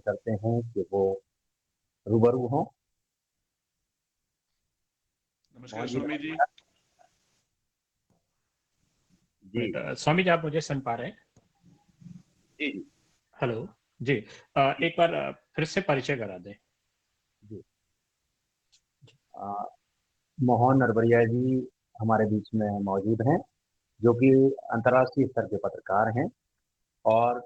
करते हैं कि वो रूबरू हों। नमस्कार मोहन जी स्वामी जी। नमस्कार। जी स्वामी जी, आप मुझे सुन पा रहे हैं? जी जी हेलो जी। जी एक बार फिर से परिचय करा दें। जी। आ, मोहन नरबरिया जी हमारे बीच में मौजूद हैं, जो कि अंतर्राष्ट्रीय स्तर के पत्रकार हैं और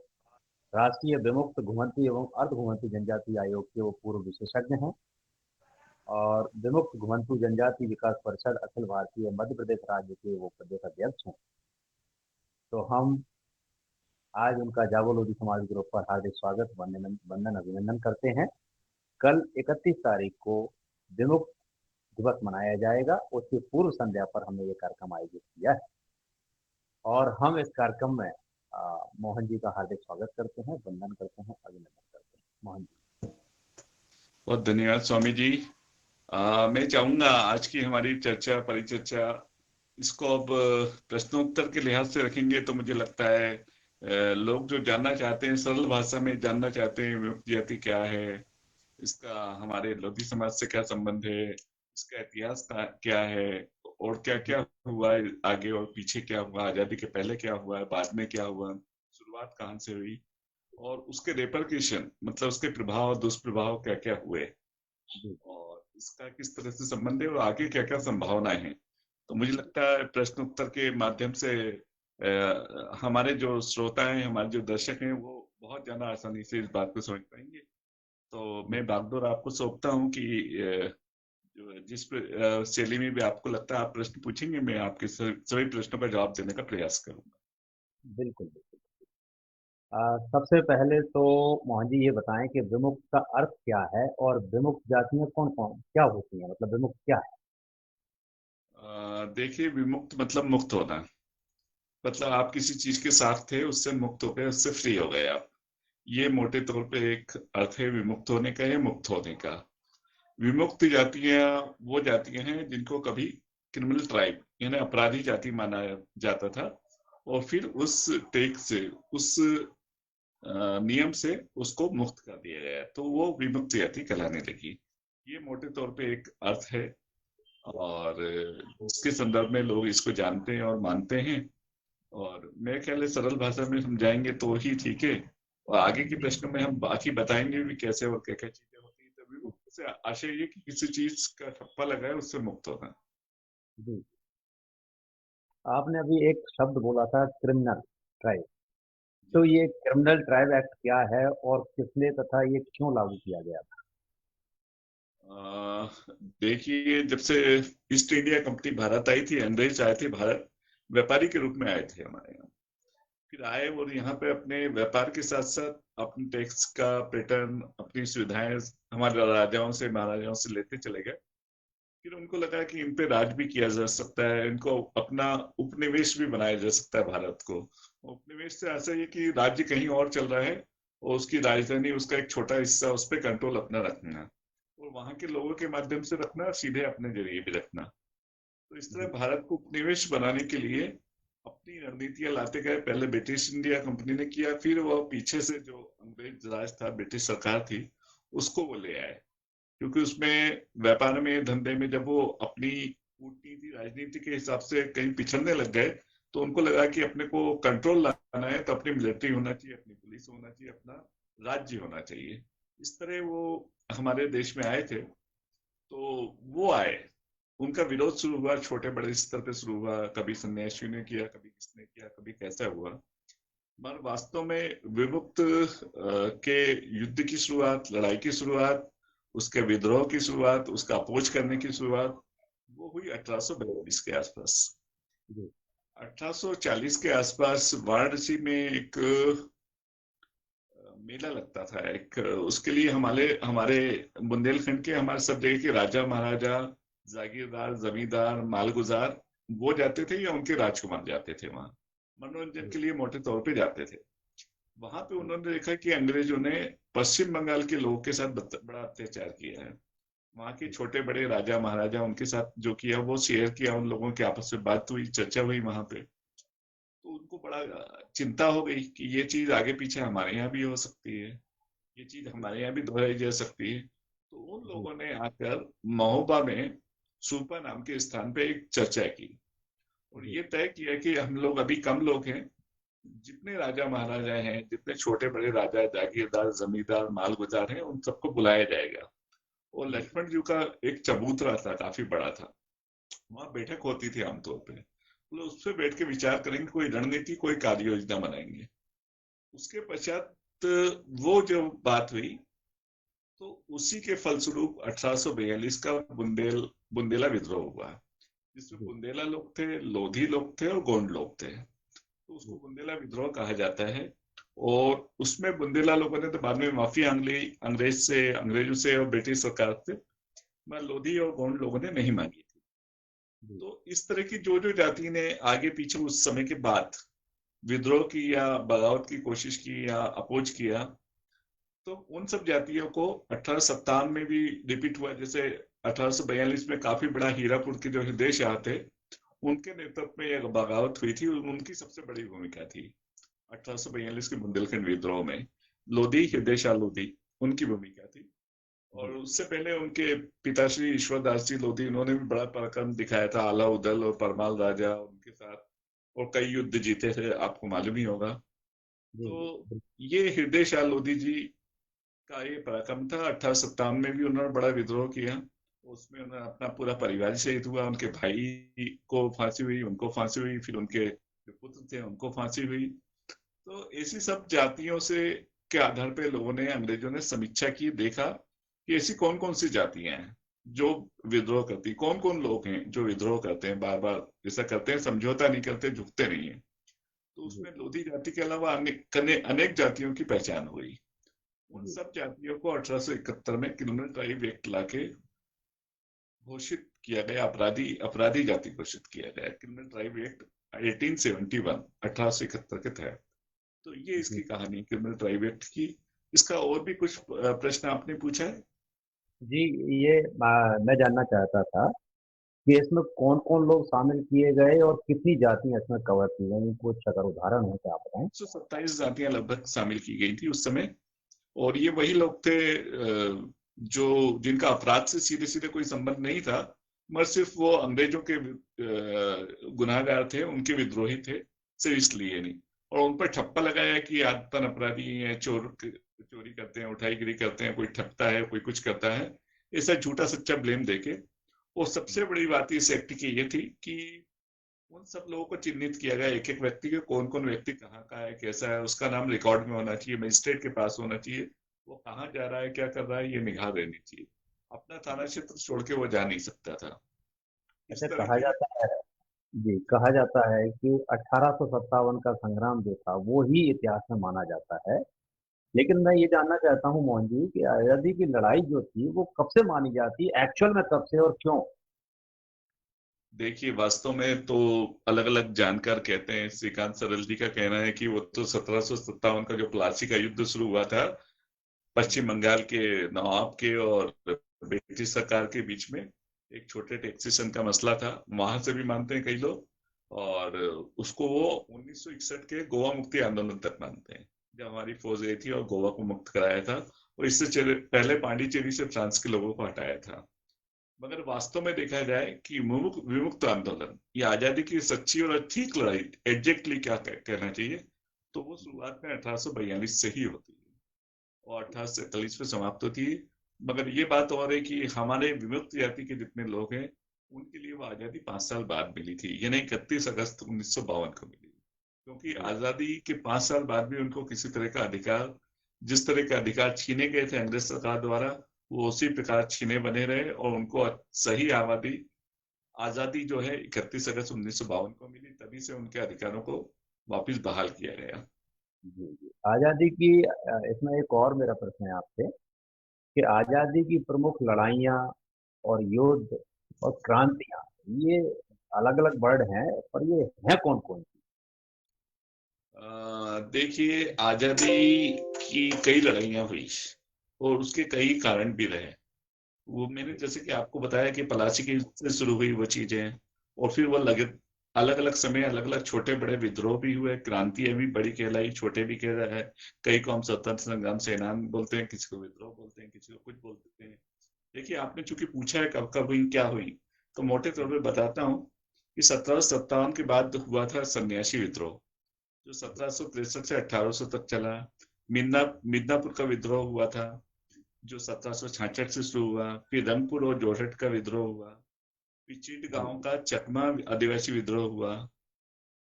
राष्ट्रीय विमुक्त घुमंती एवं अर्ध घुमंती जनजाति आयोग के वो पूर्व विशेषज्ञ हैं और विमुक्त घुमंतु जनजाति विकास परिषद अखिल भारतीय मध्य प्रदेश राज्य के वो प्रदेश अध्यक्ष हैं। तो हम आज उनका जागोलोधी समाज ग्रुप पर हार्दिक स्वागत वंदन वंदन अभिनंदन करते हैं। कल 31 तारीख को विमुक्त दिवस मनाया जाएगा, उसकी पूर्व संध्या पर हमने ये कार्यक्रम आयोजित किया है और हम इस कार्यक्रम में मोहन जी का हार्दिक स्वागत करते हैं, वंदन करते हैं, अभिनंदन करते हैं। मोहन जी। बहुत धन्यवाद स्वामी जी। मैं चाहूंगा आज की हमारी चर्चा परिचर्चा इसको अब प्रश्नोत्तर के लिहाज से रखेंगे तो मुझे लगता है लोग जो जानना चाहते हैं, सरल भाषा में जानना चाहते हैं विमुक्त जाति क्या है, इसका हमारे लोधी समाज से क्या संबंध है, इसका इतिहास क्या है और क्या क्या हुआ है आगे और पीछे, क्या हुआ आजादी के पहले, क्या हुआ है बाद में, क्या हुआ, शुरुआत कहाँ से हुई और उसके रेपरकेशन मतलब उसके प्रभाव दुष्प्रभाव क्या क्या हुए जी और इसका किस तरह से संबंध है और आगे क्या क्या संभावनाएं हैं। तो मुझे लगता है प्रश्न उत्तर के माध्यम से हमारे जो श्रोता हैं, हमारे जो दर्शक हैं, वो बहुत ज्यादा आसानी से इस बात को समझ पाएंगे। तो मैं बागडोर आपको सौंपता हूँ कि जिस शैली में भी आपको लगता है आप प्रश्न पूछेंगे, मैं आपके सभी प्रश्नों का जवाब देने का प्रयास करूंगा। बिल्कुल बिल्कुल। सबसे पहले तो मोहन जी ये बताएं कि विमुक्त का अर्थ क्या है और विमुक्त जातियां कौन कौन क्या होती हैं, मतलब विमुक्त क्या है। देखिए, विमुक्त मतलब मुक्त होना, मतलब आप किसी चीज के साथ थे, उससे मुक्त हो गए, उससे फ्री हो गए आप। ये मोटे तौर पे एक अर्थ है विमुक्त होने का या मुक्त होने का। विमुक्त जातियां वो जातियां हैं जिनको कभी क्रिमिनल ट्राइब यानी अपराधी जाति माना जाता था और फिर उस टेक से उस नियम से उसको मुक्त कर दिया गया, तो वो विमुक्त जाति कहलाने लगी। ये मोटे तौर पे एक अर्थ है और उसके संदर्भ में लोग इसको जानते हैं और मानते हैं। और मेरे ख्याल है सरल भाषा में समझाएंगे तो ही ठीक है, और आगे के प्रश्न में हम बाकी बताएंगे भी कैसे और क्या क्या चीजें होती है। तो विमुक्त से आशय ये कि किसी चीज का ठप्पा लगा है उससे मुक्त होना। जी, आपने अभी एक शब्द बोला था क्रिमिनल ट्राइब। जी तो जी। ये क्रिमिनल ट्राइब एक्ट क्या है और किसने तथा ये क्यों लागू किया गया था। अ, देखिए, जब से ईस्ट इंडिया कंपनी भारत आई थी, अंग्रेज आए थे भारत, व्यापारी के रूप में आए थे हमारे यहाँ। फिर आए और यहाँ पे अपने व्यापार के साथ साथ अपने टैक्स का पैटर्न, अपनी सुविधाएं हमारे राजाओं से महाराजाओं से लेते चले गए। फिर उनको लगा कि इन पे राज भी किया जा सकता है, इनको अपना उपनिवेश भी बनाया जा सकता है भारत को। उपनिवेश से ऐसा ये कि राज्य कहीं और चल रहा है और उसकी राजधानी, उसका एक छोटा हिस्सा, उस पर कंट्रोल अपना रखना और वहां के लोगों के माध्यम से रखना और सीधे अपने जरिए भी रखना। तो इस तरह जी भारत को उपनिवेश बनाने के लिए अपनी रणनीतियां लाते गए। पहले ब्रिटिश इंडिया कंपनी ने किया, फिर वह पीछे से जो अंग्रेज राज था, ब्रिटिश सरकार थी, उसको वो ले आए। क्योंकि उसमें व्यापार में, धंधे में जब वो अपनी कूटनीति राजनीति के हिसाब से कहीं पिछड़ने लग गए, तो उनको लगा कि अपने को कंट्रोल लाना है तो अपनी मिलिट्री होना चाहिए, अपनी पुलिस होना चाहिए, अपना राज्य होना चाहिए। इस तरह वो हमारे देश में आए थे। तो वो आए, उनका विरोध शुरू हुआ, छोटे बड़े स्तर पे शुरू हुआ, कभी सन्यासियों ने किया, कभी किसने किया, कभी कैसा हुआ। मगर वास्तव में विमुक्त के युद्ध की शुरुआत, लड़ाई की शुरुआत, उसके विद्रोह की शुरुआत, उसका अपोज करने की शुरुआत वो हुई 1842 के आसपास। जी 1840 के आसपास वाराणसी में एक मेला लगता था एक, उसके लिए हमारे हमारे बुंदेलखंड के, हमारे सब जगह के राजा महाराजा, जागीरदार, जमींदार, मालगुजार वो जाते थे या उनके राजकुमार जाते थे वहां मनोरंजन जी के लिए, मोटे तौर पे जाते थे। वहां पे उन्होंने देखा कि अंग्रेजों ने पश्चिम बंगाल के लोगों के साथ बड़ा अत्याचार किया है। वहां के छोटे बड़े राजा महाराजा उनके साथ जो किया वो शेयर किया, उन लोगों की आपस में बात हुई, चर्चा हुई वहां पे। तो उनको बड़ा चिंता हो गई कि ये चीज आगे पीछे हमारे यहाँ भी हो सकती है। ये चीज हमारे यहाँ भी दोहराई जा सकती है। तो उन लोगों ने आकर महोबा में सूपा नाम के स्थान पे एक चर्चा की और ये तय किया कि हम लोग अभी कम लोग हैं, जितने राजा महाराजा हैं, जितने छोटे बड़े राजा, जागीरदार, जमींदार, मालगुजार हैं, उन सबको बुलाया जाएगा। और लक्ष्मण जी का एक चबूतरा था, काफी बड़ा था, वहां बैठक होती थी आमतौर पे। तो उस पर बैठ के विचार करेंगे, कोई रणनीति, कोई कार्य योजना बनाएंगे। उसके पश्चात वो जो बात हुई, तो उसी के फलस्वरूप 1842 का बुंदेला विद्रोह हुआ, जिसमें बुंदेला लोग थे, लोधी लोग थे और गोंड लोग थे। तो उसको बुंदेला विद्रोह कहा जाता है। और उसमें बुंदेला लोगों ने तो बाद में माफी अंग्रेजों से और ब्रिटिश सरकार से, मैं लोधी और गोंड लोगों ने नहीं मांगी थी। तो इस तरह की जो जो जाति ने आगे पीछे उस समय के बाद विद्रोह की या बगावत की कोशिश की या अपोज किया, तो उन सब जातियों को 1857 में भी रिपीट हुआ। जैसे 1842 में काफी बड़ा हीरापुर के जो हृदय शाह थे, उनके नेतृत्व में एक बगावत हुई थी, उनकी सबसे बड़ी भूमिका थी 1842 के बुंदेलखंड विद्रोह में। लोधी, हृदय शाह लोधी, उनकी भूमिका थी। और उससे पहले उनके पिताश्री ईश्वरदास जी लोधी, उन्होंने भी बड़ा पराक्रम दिखाया था, आला उदल और परमाल राजा उनके साथ, और कई युद्ध जीते थे, आपको मालूम ही होगा। तो ये हृदय शाह लोधी जी का ये पराक्रम था। 1857 में भी उन्होंने बड़ा विद्रोह किया, उसमें उन्होंने अपना पूरा परिवार शहीद हुआ, उनके भाई को फांसी हुई, उनको फांसी हुई, फिर उनके जो पुत्र थे उनको फांसी हुई। तो ऐसी सब जातियों से के आधार पे लोगों ने, अंग्रेजों ने समीक्षा की, देखा कि ऐसी कौन कौन सी जातियां हैं जो विद्रोह करती, कौन कौन लोग हैं जो विद्रोह करते हैं, बार बार ऐसा करते हैं, समझौता नहीं करते, झुकते नहीं है। तो उसमें लोधी जाति के अलावा अनेक जातियों की पहचान हुई। उन सब जातियों को 1871 में क्रिमिनल ट्राइब एक्ट लाके घोषित किया गया, अपराधी अपराधी जाति घोषित किया गया, क्रिमिनल ट्राइब एक्ट 1871, 1871 के तहत। तो ये इसकी कहानी क्रिमिनल ट्राइब एक्ट की। इसका और भी कुछ प्रश्न आपने पूछा है? जी, ये मैं जानना चाहता था कि इसमें कौन कौन लोग शामिल किए गए और कितनी जातियां इसमें कवर की गई, कुछ अगर उदाहरण हो तो आप बताएं। 127 जातियां लगभग शामिल की गई थी उस समय। और ये वही लोग थे जो जिनका अपराध से सीधे सीधे कोई संबंध नहीं था, मगर सिर्फ वो अंग्रेजों के गुनाहगार थे, उनके विद्रोही थे, सिर्फ इसलिए नहीं। और उन पर ठप्पा लगाया कि आदतन अपराधी हैं, चोरी करते हैं, उठाईगिरी करते हैं, कोई ठगता है, कोई कुछ करता है, ऐसा झूठा सच्चा ब्लेम देके। और सबसे बड़ी बात इस एक्ट की ये थी कि उन सब लोगों को चिन्हित किया गया, एक एक व्यक्ति के, कौन कौन व्यक्ति कहाँ का है, कैसा है, उसका नाम रिकॉर्ड में होना चाहिए, मजिस्ट्रेट के पास होना चाहिए, वो कहाँ जा रहा है, क्या कर रहा है, ये निगाह रहनी चाहिए। अपना थाना क्षेत्र छोड़ के वो जा नहीं सकता था। इस ऐसे तरह कहा के। जाता है, जी, कहा जाता है कि 1857 का संग्राम जो था वो ही इतिहास में माना जाता है। लेकिन मैं ये जानना चाहता हूँ मोहन जी कि आजादी की लड़ाई जो थी वो कब से मानी जाती है, एक्चुअल में कब से और क्यों? देखिए, वास्तव में तो अलग अलग जानकार कहते हैं। श्रीकांत सरल जी का कहना है कि वो तो 1757 का जो प्लासी का युद्ध शुरू हुआ था पश्चिम बंगाल के नवाब के और ब्रिटिश सरकार के बीच में, एक छोटे टैक्सेशन का मसला था, वहां से भी मानते हैं कई लोग। और उसको वो 1961 के गोवा मुक्ति आंदोलन तक मानते हैं, जब हमारी फौज गई थी और गोवा को मुक्त कराया था। और इससे पहले पांडिचेरी से फ्रांस के लोगों को हटाया था। मगर वास्तव में देखा जाए कि विमुक्त आंदोलन, ये आजादी की सच्ची और ठीक लड़ाई, एग्जैक्टली क्या कहना चाहिए, तो वो शुरुआत में 1842 से ही होती है और 1847 में समाप्त होती है। मगर ये बात और है कि हमारे विमुक्त जाति के जितने लोग हैं, उनके लिए वो आजादी 5 साल बाद मिली थी, यानी 31 अगस्त 1952 को मिली। क्योंकि आजादी के 5 साल बाद भी उनको किसी तरह का अधिकार, जिस तरह के अधिकार छीने गए थे अंग्रेज सरकार द्वारा, वो उसी प्रकार छीने बने रहे और उनको सही आबादी आजादी जो है 31 अगस्त 1952 को मिली, तभी से उनके अधिकारों को वापस बहाल किया गया। जी जी, आजादी की इसमें एक और मेरा प्रश्न है आपसे कि आजादी की प्रमुख लड़ाइयाँ और युद्ध और क्रांतियाँ, ये अलग अलग वर्ड हैं, पर ये हैं कौन कौन सी? देखिए, आजादी की कई लड़ाइयां हुई और उसके कई कारण भी रहे। वो मैंने जैसे कि आपको बताया कि पलासी की युद्ध से शुरू हुई वो चीजें, और फिर वो अलग अलग समय अलग अलग छोटे बड़े विद्रोह भी हुए, क्रांतियां भी बड़ी कहलाई, छोटे भी कहला है। कई को हम स्वतंत्र संग्राम सेनानी बोलते हैं, किसी को विद्रोह बोलते हैं, किसी को कुछ बोलते हैं। देखिए, आपने चूंकि पूछा है कब कब हुई क्या हुई, तो मोटे तौर पे बताता हूँ कि 1757 के बाद हुआ था सन्यासी विद्रोह, जो 1763 से 1800 तक चला। मिदनापुर का विद्रोह हुआ था, जो 1766 से शुरू हुआ। फिर रंगपुर और जोरहट का विद्रोह हुआ। फिर चीट जी गांव का चकमा आदिवासी विद्रोह हुआ।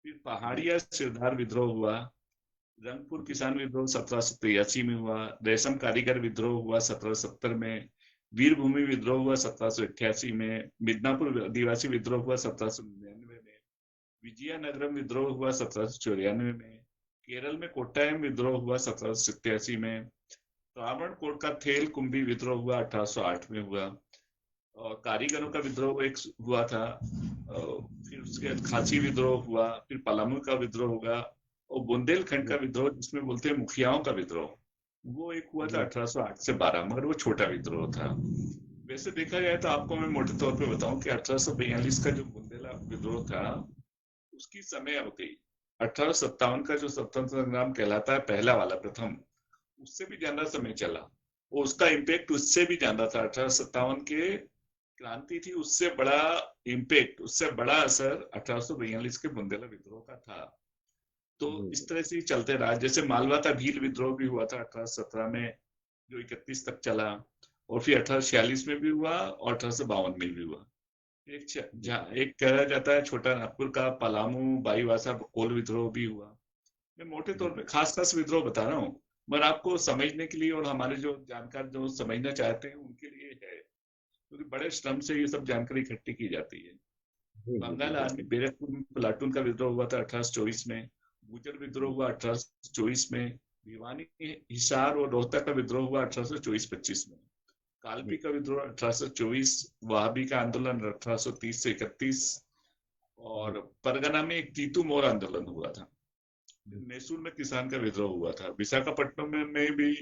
फिर पहाड़िया सिरदार विद्रोह हुआ। रंगपुर जी किसान विद्रोह 1783 में हुआ। रेशम कारीगर विद्रोह हुआ 1770 में। वीरभूमि विद्रोह हुआ 1788 में। मिदनापुर आदिवासी विद्रोह हुआ 1799 में। विजयनगरम विद्रोह हुआ 1794 में। केरल में कोट्टायम विद्रोह हुआ 1787 में। त्रावणकोर का थेल कुंभी विद्रोह हुआ 1808 में हुआ। और कारीगरों का विद्रोह एक हुआ था। फिर उसके बाद खासी विद्रोह हुआ। फिर पलामू का विद्रोह हुआ। और बुंदेलखंड का जी विद्रोह जिसमें बोलते हैं मुखियाओं का विद्रोह, वो एक हुआ था जी 1808 से 12, मगर वो छोटा विद्रोह था। वैसे देखा जाए तो आपको मैं मोटे तौर पे बताऊं कि 1842 का जो बुंदेला विद्रोह था, उसकी समय अवधि 1857 का जो स्वतंत्र संग्राम कहलाता है पहला वाला प्रथम, उससे भी ज्यादा समय चला। और उसका इम्पैक्ट उससे भी ज्यादा था। 1857 के क्रांति थी, उससे बड़ा इम्पैक्ट, उससे बड़ा असर 1842 के बुंदेला विद्रोह का था। तो जी इस तरह से ही चलते रहा। जैसे मालवा का भील विद्रोह भी हुआ था 1817 में, जो 31 तक चला। और फिर 1846 में भी हुआ और 1852 में भी हुआ। एक कहा जाता है छोटा नागपुर का पलामू बाईवासा कोल विद्रोह भी हुआ। मैं मोटे तौर जी पे खास खास विद्रोह बता रहा हूँ, मगर आपको समझने के लिए और हमारे जो जानकार जो समझना चाहते हैं उनके लिए है, क्योंकि बड़े श्रम से ये सब जानकारी इकट्ठी की जाती है। जी जी जी बंगाल आर्मी बिल्कुल। बैरकपुर में प्लाटून का विद्रोह हुआ था 1824 में। गुजर विद्रोह हुआ 1824 में। भिवानी हिसार और रोहतक का विद्रोह हुआ 1824-25 में। कालपी जी का विद्रोह 1824। वहाबी का आंदोलन 1830 से 31। जी और परगना में एक तीतू मोर आंदोलन हुआ था। जी मैसूर में किसान का विद्रोह हुआ था। विशाखापट्टनम में भी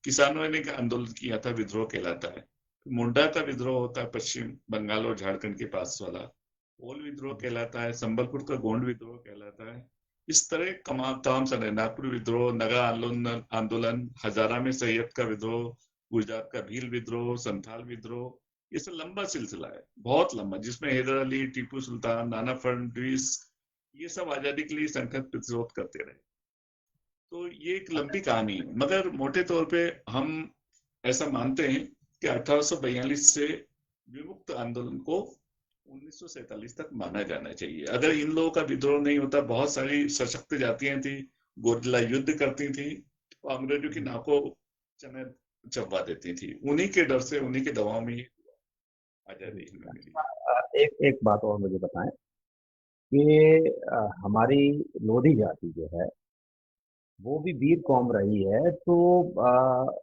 किसानों ने आंदोलन किया था, विद्रोह कहलाता है। मुंडा का विद्रोह होता है पश्चिम बंगाल और झारखंड के पास वाला, कोल विद्रोह कहलाता है। संबलपुर का गोंड विद्रोह कहलाता है। इस तरह तमाम सने नागपुर विद्रोह, नगा आंदोलन आंदोलन, हजारा में सैयद का विद्रोह, गुजरात का भील विद्रोह, संथाल विद्रोह, ये सब लंबा सिलसिला है, बहुत लंबा, जिसमें हैदर अली, टीपू सुल्तान, नाना फडणवीस, ये सब आजादी के लिए संघर्ष प्रतिरोध करते रहे। तो ये एक लंबी कहानी है, मगर मोटे तौर पे हम ऐसा मानते हैं कि 1842 से विमुक्त आंदोलन को 1947 तक माना जाना चाहिए। अगर इन लोगों का विद्रोह नहीं होता, बहुत सारी सशक्त जातियां थी, गोरिल्ला युद्ध करती थी, तो अंग्रेजों की नाकों चने चबा देती थी। उन्हीं के डर से, उन्हीं के दबाव में ही जी। आजादी हमें मिली। एक एक बात और मुझे बताएं कि हमारी लोधी जाति जो है वो भी वीर कौम रही है, तो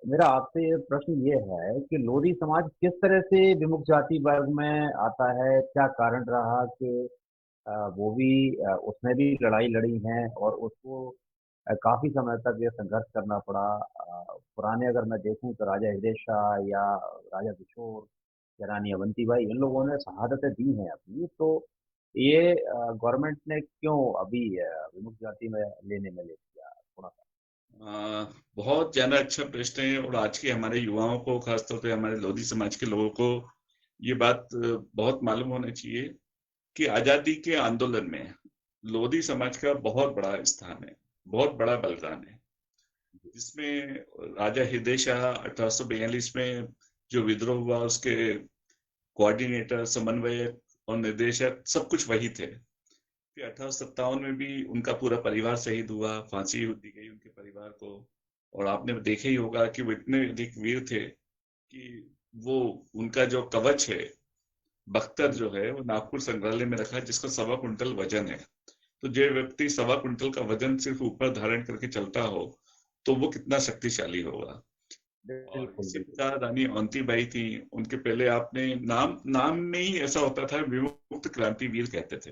मेरा आपसे प्रश्न ये है कि लोधी समाज किस तरह से विमुक्त जाति वर्ग में आता है? क्या कारण रहा कि वो भी उसने भी लड़ाई लड़ी है और उसको काफी समय तक ये संघर्ष करना पड़ा? पुराने अगर मैं देखूं तो राजा हृदय शाह या राजा किशोर या रानी अवंतीबाई, इन लोगों ने शहादतें दी हैं अपनी, तो ये गवर्नमेंट ने क्यों अभी विमुक्त जाति में लेने में ले लिया थोड़ा सा? बहुत ज्यादा अच्छा प्रश्न है, और आज के हमारे युवाओं को, खासतौर पे हमारे लोधी समाज के लोगों को ये बात बहुत मालूम होना चाहिए कि आजादी के आंदोलन में लोधी समाज का बहुत बड़ा स्थान है, बहुत बड़ा बलिदान है। जिसमें राजा हृदय शाह 1842 में जो विद्रोह हुआ, उसके कोऑर्डिनेटर, समन्वयक और निर्देशक सब कुछ वही थे। फिर 1857 में भी उनका पूरा परिवार शहीद हुआ, फांसी दी गई उनके परिवार को। और आपने देखा ही होगा कि वो इतने अधिक वीर थे कि वो, उनका जो कवच है बख्तर जी जो है, वो नागपुर संग्रहालय में रखा है, जिसका 1.25 कुंटल वजन है। तो जो व्यक्ति 1.25 कुंटल का वजन सिर्फ ऊपर धारण करके चलता हो, तो वो कितना शक्तिशाली होगा। और बिल्कुल इसी बिल्कुल। प्रकार रानी अवंतीबाई थी। उनके पहले आपने नाम नाम में ही ऐसा होता था, विमुक्त क्रांतिवीर कहते थे।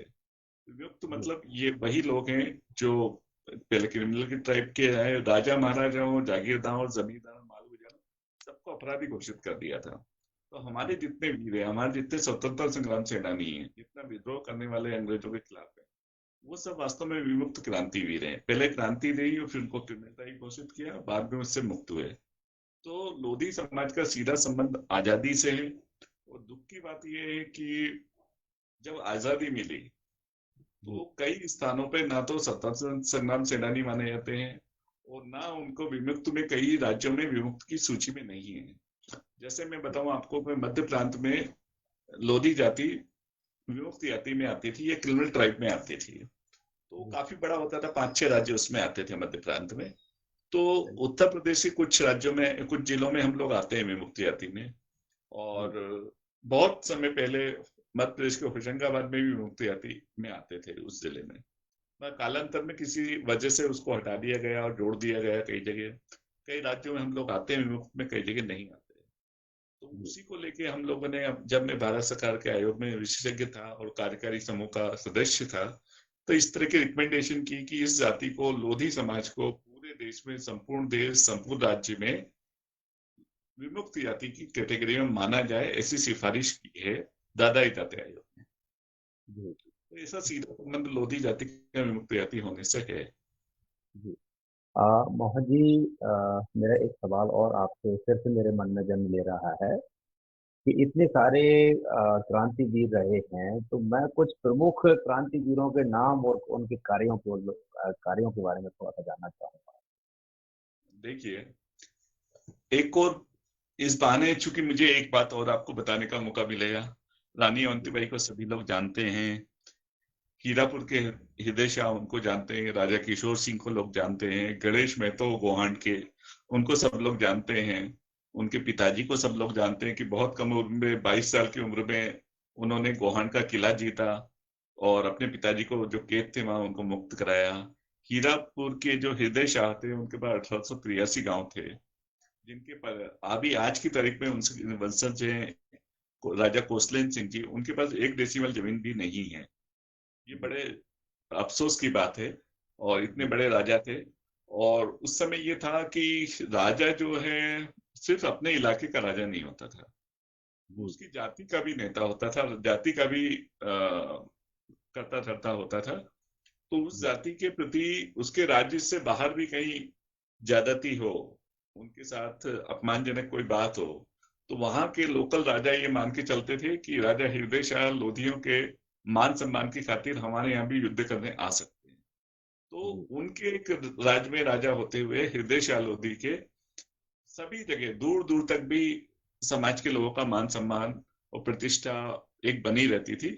विमुक्त जी मतलब ये वही लोग हैं जो पहले क्रिमिनल की टाइप के हैं, राजा महाराजाओं, जागीरदारों, जमींदारों, मालगुजारों, सबको अपराधी घोषित कर दिया था। तो हमारे जितने वीर हैं, हमारे जितने स्वतंत्रता संग्राम सेनानी हैं, जितना विद्रोह करने वाले अंग्रेजों के खिलाफ है, वो सब वास्तव में विमुक्त क्रांतिवीर हैं। पहले क्रांति रही और फिर उनको क्रिमिनल घोषित किया, बाद में उससे मुक्त हुए। तो लोधी समाज का सीधा संबंध आजादी से है। और दुख की बात यह है कि जब आजादी मिली तो कई स्थानों पे ना तो स्वतंत्रता संग्राम सेनानी माने जाते हैं और ना उनको विमुक्त में, कई राज्यों में विमुक्त की सूची में नहीं है। जैसे मैं बताऊं आपको, मैं मध्य प्रांत में लोधी जाति विमुक्त जाति में आती थी, ये क्रिमिनल ट्राइब में आती थी। तो काफी बड़ा होता था, 5-6 राज्य उसमें आते थे मध्य प्रांत में। तो उत्तर प्रदेश के कुछ राज्यों में, कुछ जिलों में हम लोग आते हैं विमुक्त जाति में। और बहुत समय पहले मध्य प्रदेश के होशंगाबाद में भी विमुक्त जाति में आते थे उस जिले में। कालांतर में किसी वजह से उसको हटा दिया गया और जोड़ दिया गया कई जगह। कई राज्यों में हम लोग आते हैं विमुक्त में, कई जगह नहीं आते। तो उसी को लेके हम लोगों ने, जब मैं भारत सरकार के आयोग में विशेषज्ञ था और कार्यकारी समूह का सदस्य था, तो इस तरह की रिकमेंडेशन की कि इस जाति को, लोधी समाज को पूरे देश में, संपूर्ण देश, संपूर्ण राज्य में विमुक्त जाति की कैटेगरी में माना जाए, ऐसी सिफारिश की है दादाई ताते आयोग ने। तो ऐसा सीधा संबंध लोधी जाति का विमुक्त जाति होने से है। जी मोहन जी, मेरा एक सवाल और आपसे फिर से मेरे मन में जन्म ले रहा है कि इतने सारे क्रांतिवीर रहे हैं, तो मैं कुछ प्रमुख क्रांतिवीरों के नाम और उनके कार्यों के बारे में थोड़ा सा जानना चाहूंगा। देखिए, एक और इस बहाने, चूंकि मुझे एक बात और आपको बताने का मौका मिलेगा। रानी अवंतीबाई को सभी लोग जानते हैं, हीरापुर के हृदय शाह उनको जानते हैं, राजा किशोर सिंह को लोग जानते हैं, गणेश महतो गोहांड के, उनको सब लोग जानते हैं। उनके पिताजी को सब लोग जानते हैं कि बहुत कम उम्र में, 22 साल की उम्र में उन्होंने गोहांड का किला जीता और अपने पिताजी को जो कैद थे वहां उनको मुक्त कराया। हीरापुर के जो हृदय शाह थे, उनके पास 1883 गांव थे, जिनके पर अभी आज की तारीख में उनसे वंशज हैं राजा कोसलेन सिंह जी, उनके पास 1 डेसिमल जमीन भी नहीं है। ये बड़े अफसोस की बात है। और इतने बड़े राजा थे। और उस समय ये था कि राजा जो है सिर्फ अपने इलाके का राजा नहीं होता था, उसकी जाति का भी नेता होता था, जाति का भी करता धरता होता था। तो उस जाति के प्रति उसके राज्य से बाहर भी कहीं ज्यादती हो, उनके साथ अपमानजनक कोई बात हो, तो वहां के लोकल राजा ये मान के चलते थे कि राजा हृदय शाह लोधियों के मान सम्मान की खातिर हमारे यहाँ भी युद्ध करने आ सकते हैं। तो उनके एक राज्य में राजा होते हुए हृदय शाह लोधी के सभी जगह दूर दूर तक भी समाज के लोगों का मान सम्मान और प्रतिष्ठा एक बनी रहती थी।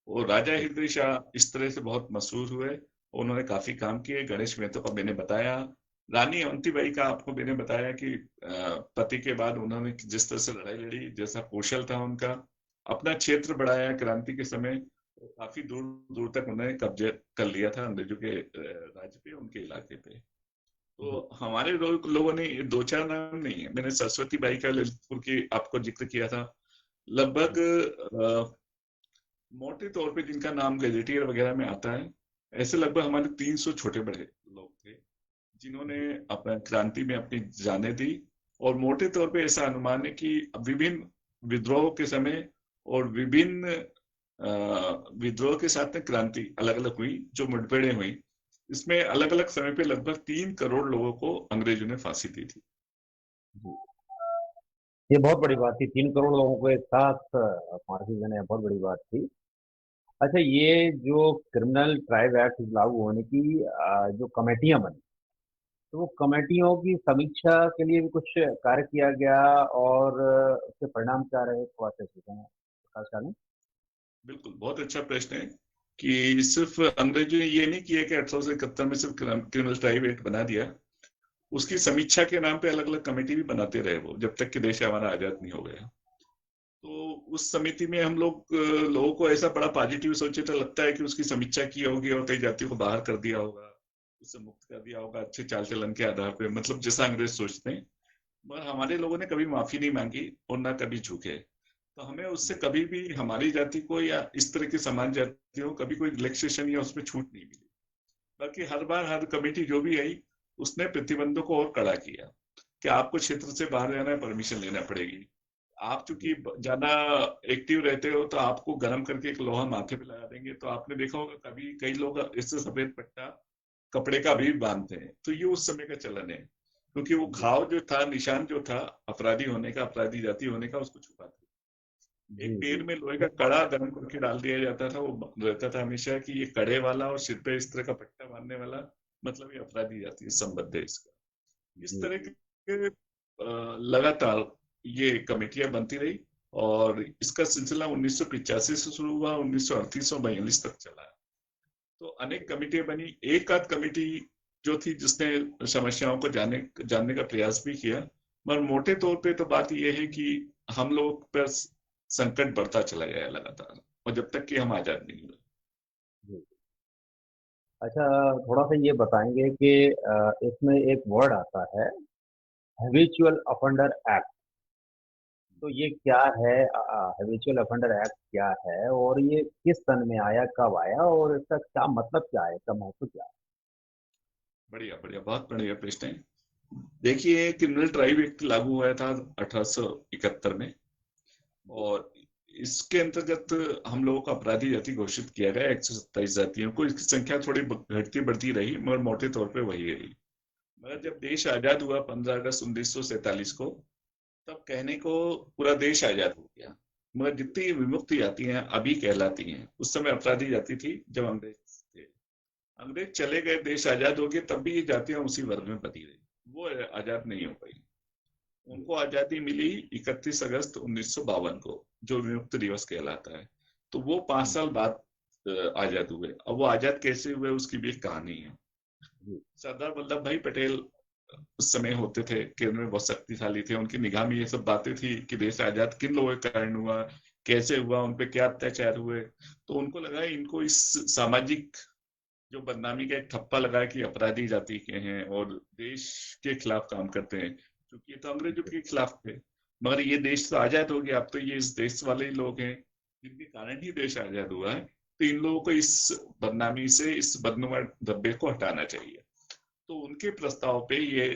और राजा हृदय शाह इस तरह से बहुत मशहूर हुए। उन्होंने काफी काम किए। गणेश महतो का मैंने बताया, रानी अवंतीबाई का आपको मैंने बताया कि पति के बाद उन्होंने जिस तरह से लड़ाई लड़ी, जैसा कौशल था उनका, अपना क्षेत्र बढ़ाया क्रांति के समय, काफी दूर दूर तक उन्होंने कब्जे कर लिया था अंग्रेजों के राज्य पे, उनके इलाके पे। तो हमारे लोगों ने 2-4 नाम नहीं है, मैंने सरस्वती बाई का ललितपुर की आपको जिक्र किया था। लगभग मोटे तौर पे जिनका नाम गैजेटियर वगैरह में आता है, ऐसे लगभग हमारे 300 छोटे बड़े लोग थे जिन्होंने अपना क्रांति में अपनी जानें दी। और मोटे तौर पे ऐसा अनुमान है कि विभिन्न विद्रोह के समय और विभिन्न विद्रोह के साथ में क्रांति अलग अलग हुई, जो मुठभेड़ें हुई, इसमें अलग अलग समय पे लगभग 3 करोड़ लोगों को अंग्रेजों ने फांसी दी थी। ये बहुत बड़ी बात थी, 3 करोड़ लोगों को एक साथ फांसी देना बहुत बड़ी बात थी। अच्छा, ये जो क्रिमिनल ट्राइब एक्ट लागू होने की जो कमेटियां बनी, तो वो कमेटियों की समीक्षा के लिए भी कुछ कार्य किया गया, और उसके परिणाम क्या रहे, थोड़ा सा प्रकाश डालें। बिल्कुल, बहुत अच्छा प्रश्न है कि सिर्फ अंग्रेजों ने ये नहीं किया कि 1871 में सिर्फ क्रिमिनल ट्राइब एक्ट बना दिया, उसकी समीक्षा के नाम पे अलग अलग कमेटी भी बनाते रहे वो, जब तक कि देश हमारा आजाद नहीं हो गया। तो उस समिति में हम लोगों को ऐसा बड़ा पॉजिटिव सोचे तो लगता है कि उसकी समीक्षा की होगी और कई जातियों को बाहर कर दिया होगा, उससे मुक्त कर दिया होगा अच्छे चाल चलन के आधार पर, मतलब जैसा अंग्रेज सोचते हैं। मगर हमारे लोगों ने कभी माफी नहीं मांगी और ना कभी झुके। तो हमें उससे कभी भी हमारी जाति को या इस तरह की समान जातियों को कभी कोई रिलैक्सेशन या उसमें छूट नहीं मिली। बाकी हर बार हर कमेटी जो भी आई उसने प्रतिबंधों को और कड़ा किया कि आपको क्षेत्र से बाहर जाना है, परमिशन लेना पड़ेगी, आप जी चूंकि ज्यादा एक्टिव रहते हो तो आपको गर्म करके एक लोहा माथे पे लगा देंगे, तो आपने देखा होगा कभी कई लोग इससे सफेद पट्टा कपड़े का भी बांधते हैं, तो ये उस समय का चलन है, क्योंकि वो जी घाव जो था, निशान जो था अपराधी होने का, अपराधी जाति होने का, उसको छुपाते। जी एक जी। पैर में लोहे का कड़ा गर्म करके डाल दिया जाता था, वो रहता था हमेशा कि ये कड़े वाला और सिर पे इस तरह का पट्टा बांधने वाला, मतलब ये अपराधी जाति से संबंध है इसका। इस जी तरह जी के लगातार ये कमेटियां बनती रही, और इसका सिलसिला 1985 से शुरू हुआ, 1938 और 42 तक चला। तो अनेक कमेटियां बनी, एक आध कमेटी जो थी जिसने समस्याओं को जानने का प्रयास भी किया, मगर मोटे तौर पे तो बात यह है कि हम लोग पर संकट बढ़ता चला गया लगातार, और जब तक कि हम आजाद नहीं हुए। जी। अच्छा, थोड़ा सा ये बताएंगे कि इसमें एक वर्ड आता है, हैबिचुअल अफेंडर एक्ट। तो ये क्या है? हैबिचुअल अफेंडर एक्ट क्या है, और ये किस सन में आया, कब आया, और इसका क्या मतलब क्या है, इसका महत्व क्या बढ़िया बढ़िया, बहुत बढ़िया प्रश्न है। देखिए, क्रिमिनल ट्राइब एक्ट लागू हुआ था 1871 में, है? और इसके अंतर्गत हम लोगों को अपराधी जाति घोषित किया गया 127 जातियों को। इसकी संख्या थोड़ी घटती बढ़ती रही, मगर मोटे तौर पे वही रही। मगर जब देश आजाद हुआ 15 अगस्त 1947 को, तब कहने को पूरा देश आजाद हो गया, मगर जितनी विमुक्त जातियां अभी कहलाती हैं, उस समय अपराधी जाति थी जब अंग्रेज थे। अंग्रेज चले गए, देश आजाद हो गया, तब भी ये जातियां उसी वर्ग में बनी रही, वो आजाद नहीं हो पाई। जी उनको आजादी मिली 31 अगस्त 1952 को, जो विमुक्त दिवस कहलाता है। तो वो 5 साल बाद आजाद हुए। अब वो आजाद कैसे हुए, उसकी भी एक कहानी है। जी सरदार वल्लभ भाई पटेल उस समय होते थे, केंद्र में बहुत शक्तिशाली थे, उनकी निगाह में ये सब बातें थी कि देश आजाद किन लोगों के कारण हुआ, कैसे हुआ, उन पे क्या अत्याचार हुए। तो उनको लगा इनको इस सामाजिक जो बदनामी का एक ठप्पा लगा कि अपराधी जाति के हैं और देश के खिलाफ काम करते हैं, क्योंकि ये तो अंग्रेजों जी के खिलाफ थे। मगर ये देश तो आजाद हो गया, अब तो ये इस देश वाले ही लोग हैं जिनके कारण ही देश आजाद हुआ है। तो इन लोगों को इस बदनामी से, इस बदनुमा धब्बे को हटाना चाहिए। तो उनके प्रस्ताव पे ये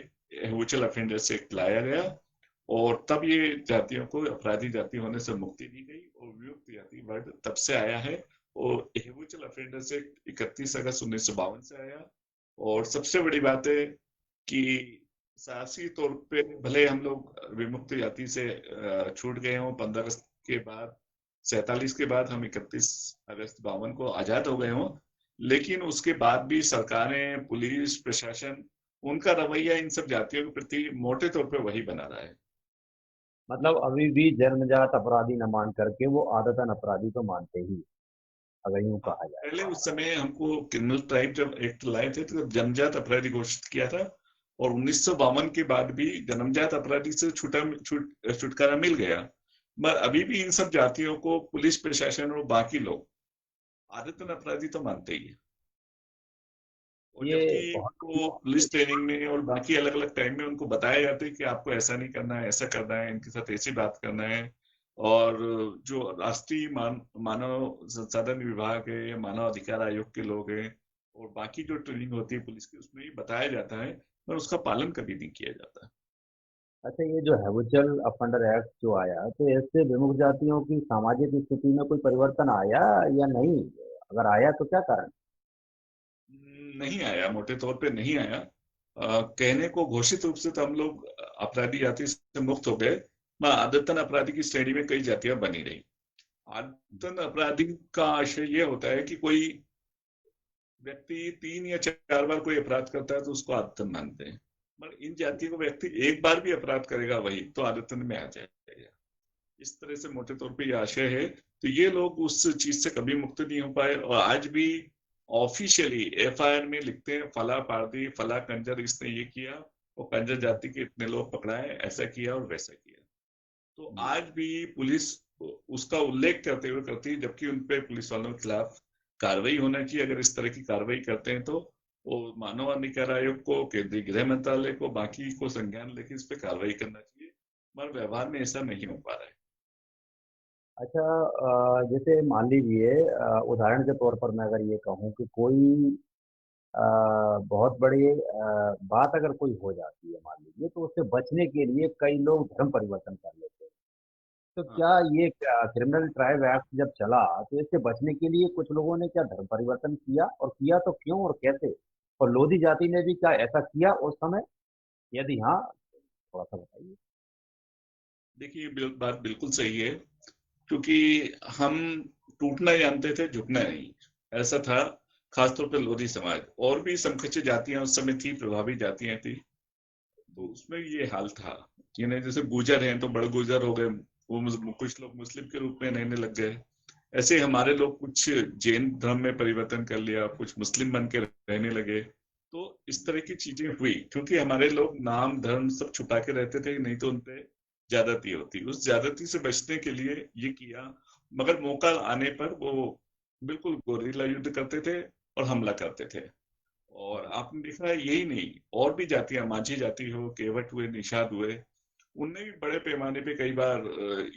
म्यूचुअल अफेंडर्स एक्ट लाया गया, और तब ये जातियों को अपराधी जाति होने से मुक्ति दी गई, और विमुक्त जाति वर्ग तब से आया है। और म्यूचुअल अफेंडर्स एक्ट 31 अगस्त 1952 से आया। और सबसे बड़ी बात है कि सियासी तौर पे भले हम लोग विमुक्त जाति से छूट गए हों 15 अगस्त के बाद, 47 के बाद हम 31 अगस्त 52 को आजाद हो गए हों, लेकिन उसके बाद भी सरकारें, पुलिस प्रशासन, उनका रवैया इन सब जातियों के प्रति मोटे तौर पे वही बना रहा है। मतलब अभी भी जन्मजात अपराधी न मान करके वो आदतन अपराधी को मानते ही, अगर यूं हाँ, कहा जाए। पहले उस समय हमको क्रिमिनल ट्राइब जब एक्ट लाए थे तो जन्मजात अपराधी घोषित किया था, और 1952 के बाद भी जन्मजात अपराधी से छुटकारा मिल गया। मगर अभी भी इन सब जातियों को पुलिस प्रशासन और बाकी लोग आदतन अपराधी तो मानते ही है। और ये जबकि बहुत। वो पुलिस ट्रेनिंग में और बाकी अलग अलग टाइम में उनको बताया जाता है कि आपको ऐसा नहीं करना है, ऐसा करना है, इनके साथ ऐसी बात करना है। और जो राष्ट्रीय मानव संसाधन विभाग है या मानव अधिकार आयोग के लोग हैं, और बाकी जो ट्रेनिंग होती है पुलिस की, उसमें ही बताया जाता है, पर उसका पालन कभी नहीं किया जाता। अच्छा, ये जो हैबिचुअल अफेंडर एक्ट जो आया, तो इससे विमुक्त जातियों की सामाजिक स्थिति में कोई परिवर्तन आया या नहीं? अगर आया तो क्या कारण? नहीं आया, मोटे तौर पे नहीं आया। कहने को घोषित रूप से तो हम लोग अपराधी जाति से मुक्त हो गए, मगर आदतन अपराधी की श्रेणी में कई जातियां बनी रही। आदतन अपराधी का आशय ये होता है कि कोई व्यक्ति 3 या 4 बार कोई अपराध करता है तो उसको आदतन मानते हैं। मगर इन जातियों को व्यक्ति एक बार भी अपराध करेगा वही तो आदतन में आ जाएगा। इस तरह से मोटे तौर पे ये आशय है। तो ये लोग उस चीज से कभी मुक्त नहीं हो पाए, और आज भी ऑफिशियली एफआईआर में लिखते हैं फला पारदी फला कंजर इसने ये किया, और कंजर जाति के इतने लोग पकड़ाए, ऐसा किया और वैसा किया। तो जी आज भी पुलिस उसका उल्लेख करते हुए करती है, जबकि उन पे पुलिस वालों के खिलाफ कार्रवाई होना चाहिए। अगर इस तरह की कार्रवाई करते हैं तो वो मानव अधिकार आयोग को, केंद्रीय गृह मंत्रालय को, बाकी को संज्ञान लेके इस पे कार्रवाई करना चाहिए, मगर व्यवहार में ऐसा नहीं हो पा रहा है। अच्छा, जैसे मान लीजिए, उदाहरण के तौर पर मैं अगर ये कहूँ कि कोई अ, बहुत बड़ी बात अगर कोई हो जाती है मान लीजिए, तो उससे बचने के लिए कई लोग धर्म परिवर्तन कर लेते हैं। तो हाँ, क्या ये क्रिमिनल ट्राइब एक्ट जब चला तो इससे बचने के लिए कुछ लोगों ने क्या धर्म परिवर्तन किया, और किया तो क्यों और कैसे? और लोधी जाति ने भी क्या ऐसा किया उस समय? यदि हाँ, थोड़ा सा बताइए। देखिए ये बात बिल्कुल सही है, क्योंकि हम टूटना जानते थे, झुकना नहीं, ऐसा था। खासतौर पर लोधी समाज और भी संकुचित जातियां उस समय थी, प्रभावी जातियां थी, तो उसमें ये हाल था कि नहीं, जैसे गुर्जर हैं तो बड़े गुर्जर हो गए, वो कुछ लोग मुस्लिम के रूप में रहने लग गए। ऐसे ही हमारे लोग कुछ जैन धर्म में परिवर्तन कर लिया, कुछ मुस्लिम बन के रहने लगे। तो इस तरह की चीजें हुई, क्योंकि हमारे लोग नाम धर्म सब छुपा के रहते थे, नहीं तो उनपे ज्यादती होती। उस ज्यादती से बचने के लिए ये किया, मगर मौका आने पर वो बिल्कुल गोरिल्ला युद्ध करते थे और हमला करते थे। और आपने देखा है यही नहीं, और भी जातियां, माझी जाति हो, केवट हुए, निषाद हुए, उनने भी बड़े पैमाने पे कई बार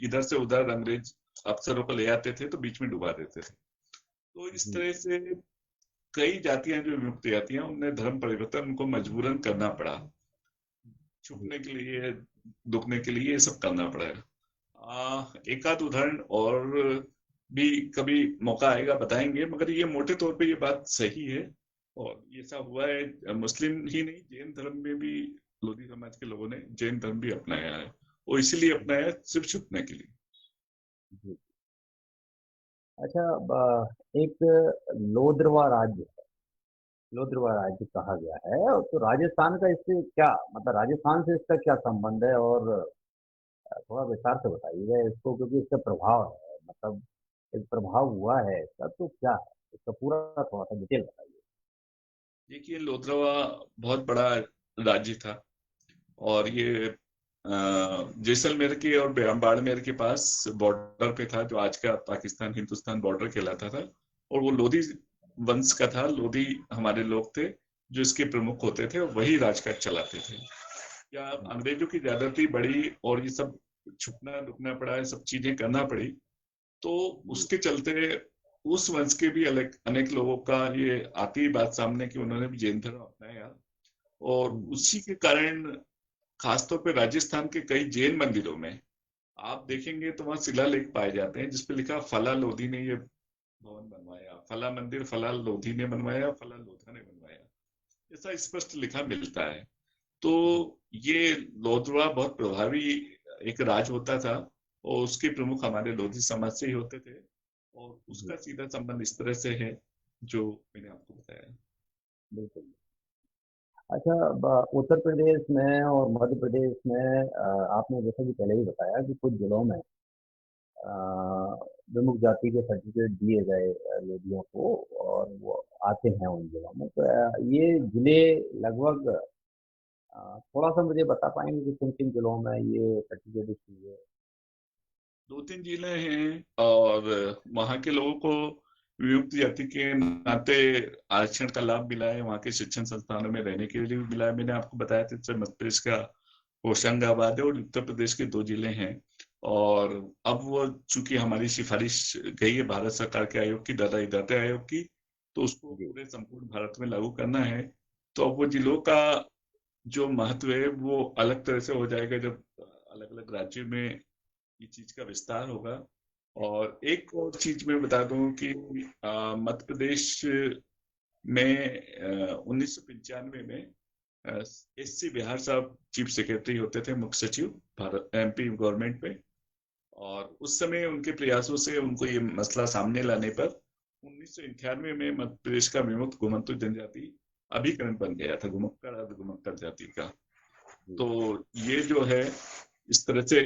इधर से उधर अंग्रेज अफसरों को ले आते थे तो बीच में डुबा देते थे। तो इस जी। तरह से कई जातियां जो विमुक्त जातियां, उन्हें धर्म परिवर्तन उनको मजबूरन करना पड़ा, जी। छुपने के लिए, दुखने के लिए, ये सब करना पड़ा है। एक आध उदाहरण और भी कभी मौका आएगा बताएंगे, मगर ये मोटे तौर पे ये बात सही है। और ये सब हुआ है, मुस्लिम ही नहीं, जैन धर्म में भी लोधी समाज के लोगों ने जैन धर्म भी अपनाया है, वो इसीलिए अपनाया है, सिर्फ छुपने के लिए। जी। अच्छा, एक लोद्रवा राज्य, लोद्रवा राज्य कहा गया है, और तो राजस्थान का इससे क्या मतलब, राजस्थान से इसका क्या संबंध है? और थोड़ा विस्तार से बताइएगा इसको, क्योंकि इसका प्रभाव है, मतलब एक प्रभाव हुआ है इसका, तो क्या है इसका पूरा, थोड़ा सा डिटेल बताइए। देखिए लोथरवा बहुत बड़ा राज्य था, और ये जैसलमेर के और बाड़मेर के पास बॉर्डर पे था, जो आज का पाकिस्तान हिंदुस्तान बॉर्डर कहलाता था। और वो लोधी वंश का था, लोधी हमारे लोग थे जो इसके प्रमुख होते थे, और वही राजकाज चलाते थे। या अंग्रेजों की ज्यादती बढ़ी और ये सब छुपना रुकना पड़ा, ये सब चीजें करना पड़ी, तो जी। उसके चलते उस वंश के भी अलग अनेक लोगों का ये आती ही बात सामने कि उन्होंने भी जैन धर्म अपनाया। और जी। उसी के कारण खासतौर पे राजस्थान के कई जैन मंदिरों में आप देखेंगे तो वहां शिलालेख पाए जाते हैं जिसपे लिखा फला लोधी ने ये भवन बनवाया, फला मंदिर फला लोधी ने बनवाया, फला लोधा ने बनवाया, ऐसा स्पष्ट लिखा मिलता है। तो ये लोधवा बहुत प्रभावी एक राज होता था, और उसके प्रमुख हमारे लोधी समाज से ही होते थे, और जी। उसका सीधा संबंध इस तरह से है जो मैंने आपको बताया। बिल्कुल। अच्छा, उत्तर प्रदेश में और मध्य प्रदेश में आपने जैसा कि पहले ही बताया कि कुछ जिलों में अ, विमुक्त जाति के सर्टिफिकेट दिए गए लोधियों को, और वो आते हैं उन जिलों में। तो ये जिले लगभग थोड़ा सा मुझे बता पाएंगे कि किन किन जिलों में ये सर्टिफिकेट इशू हुए? दो तीन जिले हैं, और वहाँ के लोगों को विमुक्त जाति के नाते आरक्षण का लाभ मिला है, वहाँ के शिक्षण संस्थानों में रहने के लिए भी मिला है। मैंने आपको बताया था, जैसे मध्य प्रदेश का होशंगाबाद है और उत्तर प्रदेश के दो जिले हैं। और अब वो चूंकि हमारी सिफारिश गई है भारत सरकार के आयोग की, दादा दाता आयोग की, तो उसको जी। पूरे संपूर्ण भारत में लागू करना है। तो अब वो जिलों का जो महत्व है वो अलग तरह से हो जाएगा जब अलग अलग राज्यों में ये चीज का विस्तार होगा। और एक और चीज मैं बता दूं कि मध्य प्रदेश में 1995 में एस सी बिहार साहब चीफ सेक्रेटरी होते थे, मुख्य सचिव भारत एमपी गवर्नमेंट में। और उस समय उनके प्रयासों से उनको ये मसला सामने लाने पर 1991 में मध्य प्रदेश का विमुक्त घुमंतु जनजाति अभिकरण बन गया था, घुमक्कड़ अर्ध घुमक्कड़ जाति का। जी। तो ये जो है इस तरह से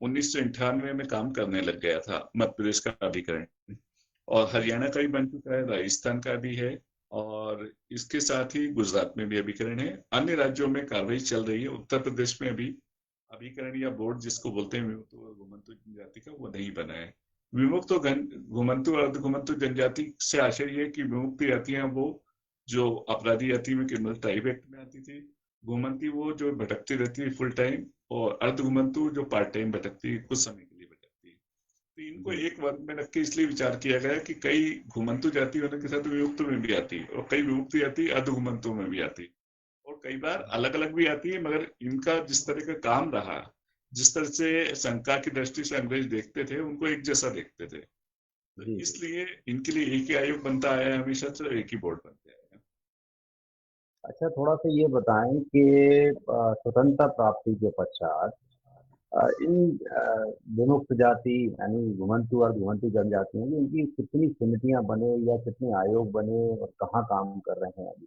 1998 में काम करने लग गया था मध्य प्रदेश का अधिकरण। और हरियाणा का भी बन चुका है, राजस्थान का भी है, और इसके साथ ही गुजरात में भी अभिकरण है। अन्य राज्यों में कार्रवाई चल रही है। उत्तर प्रदेश में अभी अभिकरण या बोर्ड जिसको बोलते हैं विमुक्त और घुमंतु जनजाति का, वो नहीं बना है। विमुक्त और घुमंतु अर्ध घुमंतु जनजाति से आशय ये है कि विमुक्त जातियां वो जो अपराधी जाति में क्रिमिनल ट्राइब एक्ट में आती थी, घुमंती वो जो भटकती रहती है फुल टाइम, और अर्ध घुमंतु जो पार्ट टाइम भटकती है, कुछ समय के लिए भटकती है। तो इनको जी। एक वर्ग में रख के इसलिए विचार किया गया कि कई घुमंतु जाति होने के साथ विमुक्त में भी आती है, और कई विमुक्त जाति अर्ध घुमंतु में भी आती है, और कई बार अलग अलग भी आती है। मगर इनका जिस तरह का काम रहा, जिस तरह से शंका की दृष्टि से अंग्रेज देखते थे, उनको एक जैसा देखते थे। तो जी जी। इसलिए इनके लिए एक ही आयोग बनता आया है हमेशा से, एक ही बोर्ड बनते आया है। अच्छा, थोड़ा सा ये बताएं कि स्वतंत्रता प्राप्ति के पश्चात इन विमुक्त जाति यानी घुमंतु और घुमंतु जनजातियों की इनकी कितनी समितियां बने या कितने आयोग बने और कहाँ काम कर रहे हैं अभी?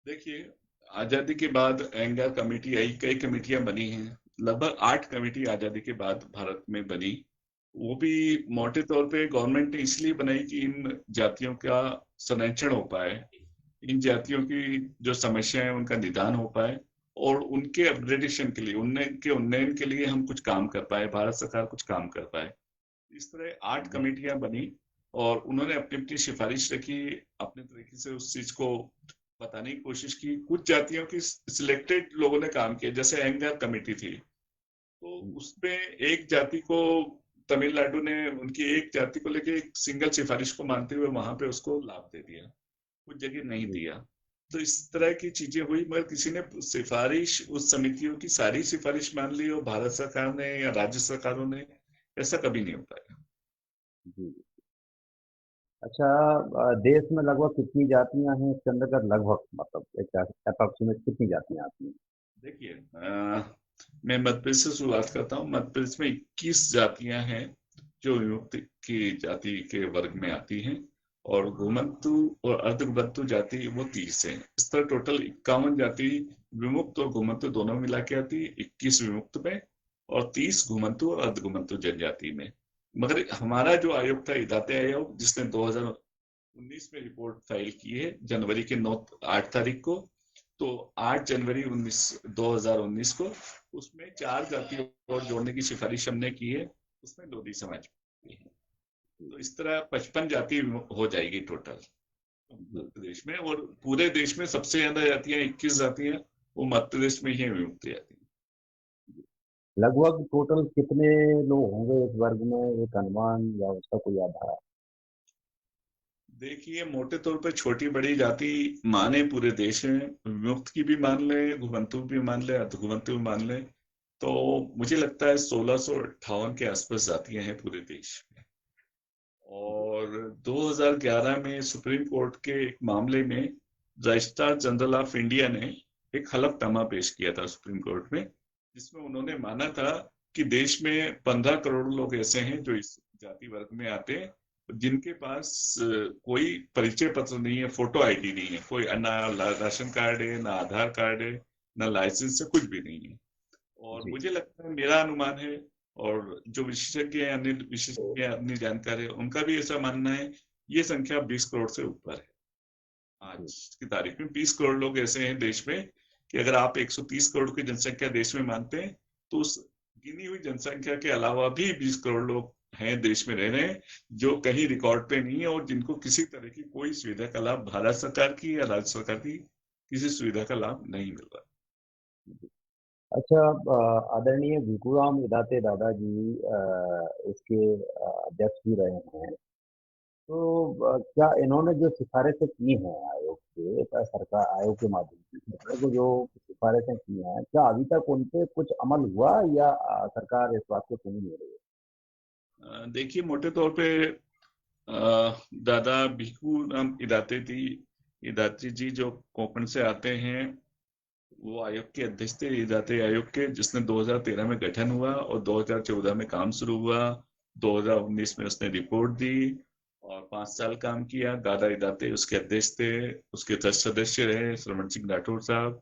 देखिए, आजादी के बाद एंगर कमेटी आई, कई कमेटियां बनी हैं। लगभग 8 कमेटी आजादी के बाद भारत में बनी। वो भी मोटे तौर पे गवर्नमेंट ने इसलिए बनाई कि इन जातियों का संरक्षण हो पाए, इन जातियों की जो समस्या है उनका निदान हो पाए, और उनके अपग्रेडेशन के लिए, उनके उन्नयन के लिए हम कुछ काम कर पाए, भारत सरकार कुछ काम कर पाए। इस तरह 8 कमेटियां बनी और उन्होंने अपनी अपनी सिफारिश रखी, अपने तरीके से उस चीज को बताने की कोशिश की। कुछ जातियों की सिलेक्टेड लोगों ने काम किया, जैसे एंगर कमेटी थी, तो उसमें एक जाति को, तमिलनाडु ने उनकी एक जाति को लेके एक सिंगल सिफारिश को मानते हुए वहां पे उसको लाभ दे दिया, कुछ जगह नहीं जी। दिया। तो इस तरह की चीजें हुई, मगर किसी ने सिफारिश, उस समितियों की सारी सिफारिश मान ली और भारत सरकार ने या राज्य सरकारों ने, ऐसा कभी नहीं हो पाया। जी। अच्छा, देश में लगभग कितनी जातियां हैं इसके अंदर का लगभग मतलब एक अप्रोक्सीमेट कितनी जातियां आती हैं? देखिए, मैं मध्य प्रदेश से शुरुआत करता हूँ। मध्य प्रदेश में 21 जातियां हैं जो विमुक्त की जाति के वर्ग में आती हैं, और घुमंतु और अर्धघुमंतु जाति वो 30 है। इस तरह टोटल 51 जाति विमुक्त और घुमंतु दोनों मिला के आती है, 21 विमुक्त में और 30 घुमंतु और अर्धघुमंतु जनजाति में। मगर हमारा जो आयोग था, इदाते आयोग, जिसने 2019 में रिपोर्ट फाइल की है, जनवरी के 8 तारीख को, तो 8 जनवरी 2019 को उसमें 4 जातियों और जोड़ने की सिफारिश हमने की है, उसमें लोधी समाज भी है। तो इस तरह 55 जाति हो जाएगी टोटल जी। मध्य प्रदेश में, और पूरे देश में सबसे ज्यादा जातियां, 21 जातियां, वो मध्य प्रदेश में ही है, विमुक्त जाति। लगभग टोटल कितने लोग होंगे इस वर्ग में, एक अनुमान या उसका कोई आधार? देखिए, मोटे तौर पर छोटी बड़ी जाति माने पूरे देश में, विमुक्त की भी मान ले, घुमंतु भी मान ले, अर्धघुमंतु भी मान ले, तो मुझे लगता है 1658 के आसपास जातियां हैं पूरे देश में। और 2011 में सुप्रीम कोर्ट के एक मामले में रजिस्ट्रार जनरल ऑफ इंडिया ने एक हलफनामा पेश किया था सुप्रीम कोर्ट में, जिसमें उन्होंने माना था कि देश में 15 करोड़ लोग ऐसे हैं जो इस जाति वर्ग में आते हैं, जिनके पास कोई परिचय पत्र नहीं है, फोटो आईडी नहीं है, कोई ना राशन कार्ड है, ना आधार कार्ड है, ना लाइसेंस है, कुछ भी नहीं है। और जी। मुझे लगता है, मेरा अनुमान है, और जो विशेषज्ञ हैं, अन्य विशेषज्ञ, अन्य जानकार है, उनका भी ऐसा मानना है, ये संख्या 20 करोड़ से ऊपर है। जी। आज की तारीख में 20 करोड़ लोग ऐसे हैं देश में, कि अगर आप 130 करोड़ की जनसंख्या देश में मानते हैं, तो उस गिनी हुई जनसंख्या के अलावा भी 20 करोड़ लोग हैं देश में रह रहे हैं, जो कहीं रिकॉर्ड पे नहीं है, और जिनको किसी तरह की कोई सुविधा का लाभ भारत सरकार की या राज्य सरकार की किसी सुविधा का लाभ नहीं मिल रहा। अच्छा, आदरणीय भिखुराम इदाते दादाजी इसके अध्यक्ष भी रहे हैं, तो क्या इन्होंने जो सिफारिशें की हैं आयोग के सरकार आयोग के माध्यम से सरकार को जो सिफारिशें की हैं, क्या अभी तक उन पे कुछ अमल हुआ या सरकार इस बात को सुन नहीं रही है? देखिए, मोटे तौर पे दादा भिखू राम इदाती जी जो कोंकण से आते हैं, वो आयोग के अध्यक्ष थे, इदाते आयोग के, जिसने 2013 में गठन हुआ और 2014 में काम शुरू हुआ। 2019 में उसने रिपोर्ट दी और 5 साल काम किया। दादा इदाते उसके अध्यक्ष थे। उसके 10 सदस्य रहे, श्रवण सिंह राठौर साहब,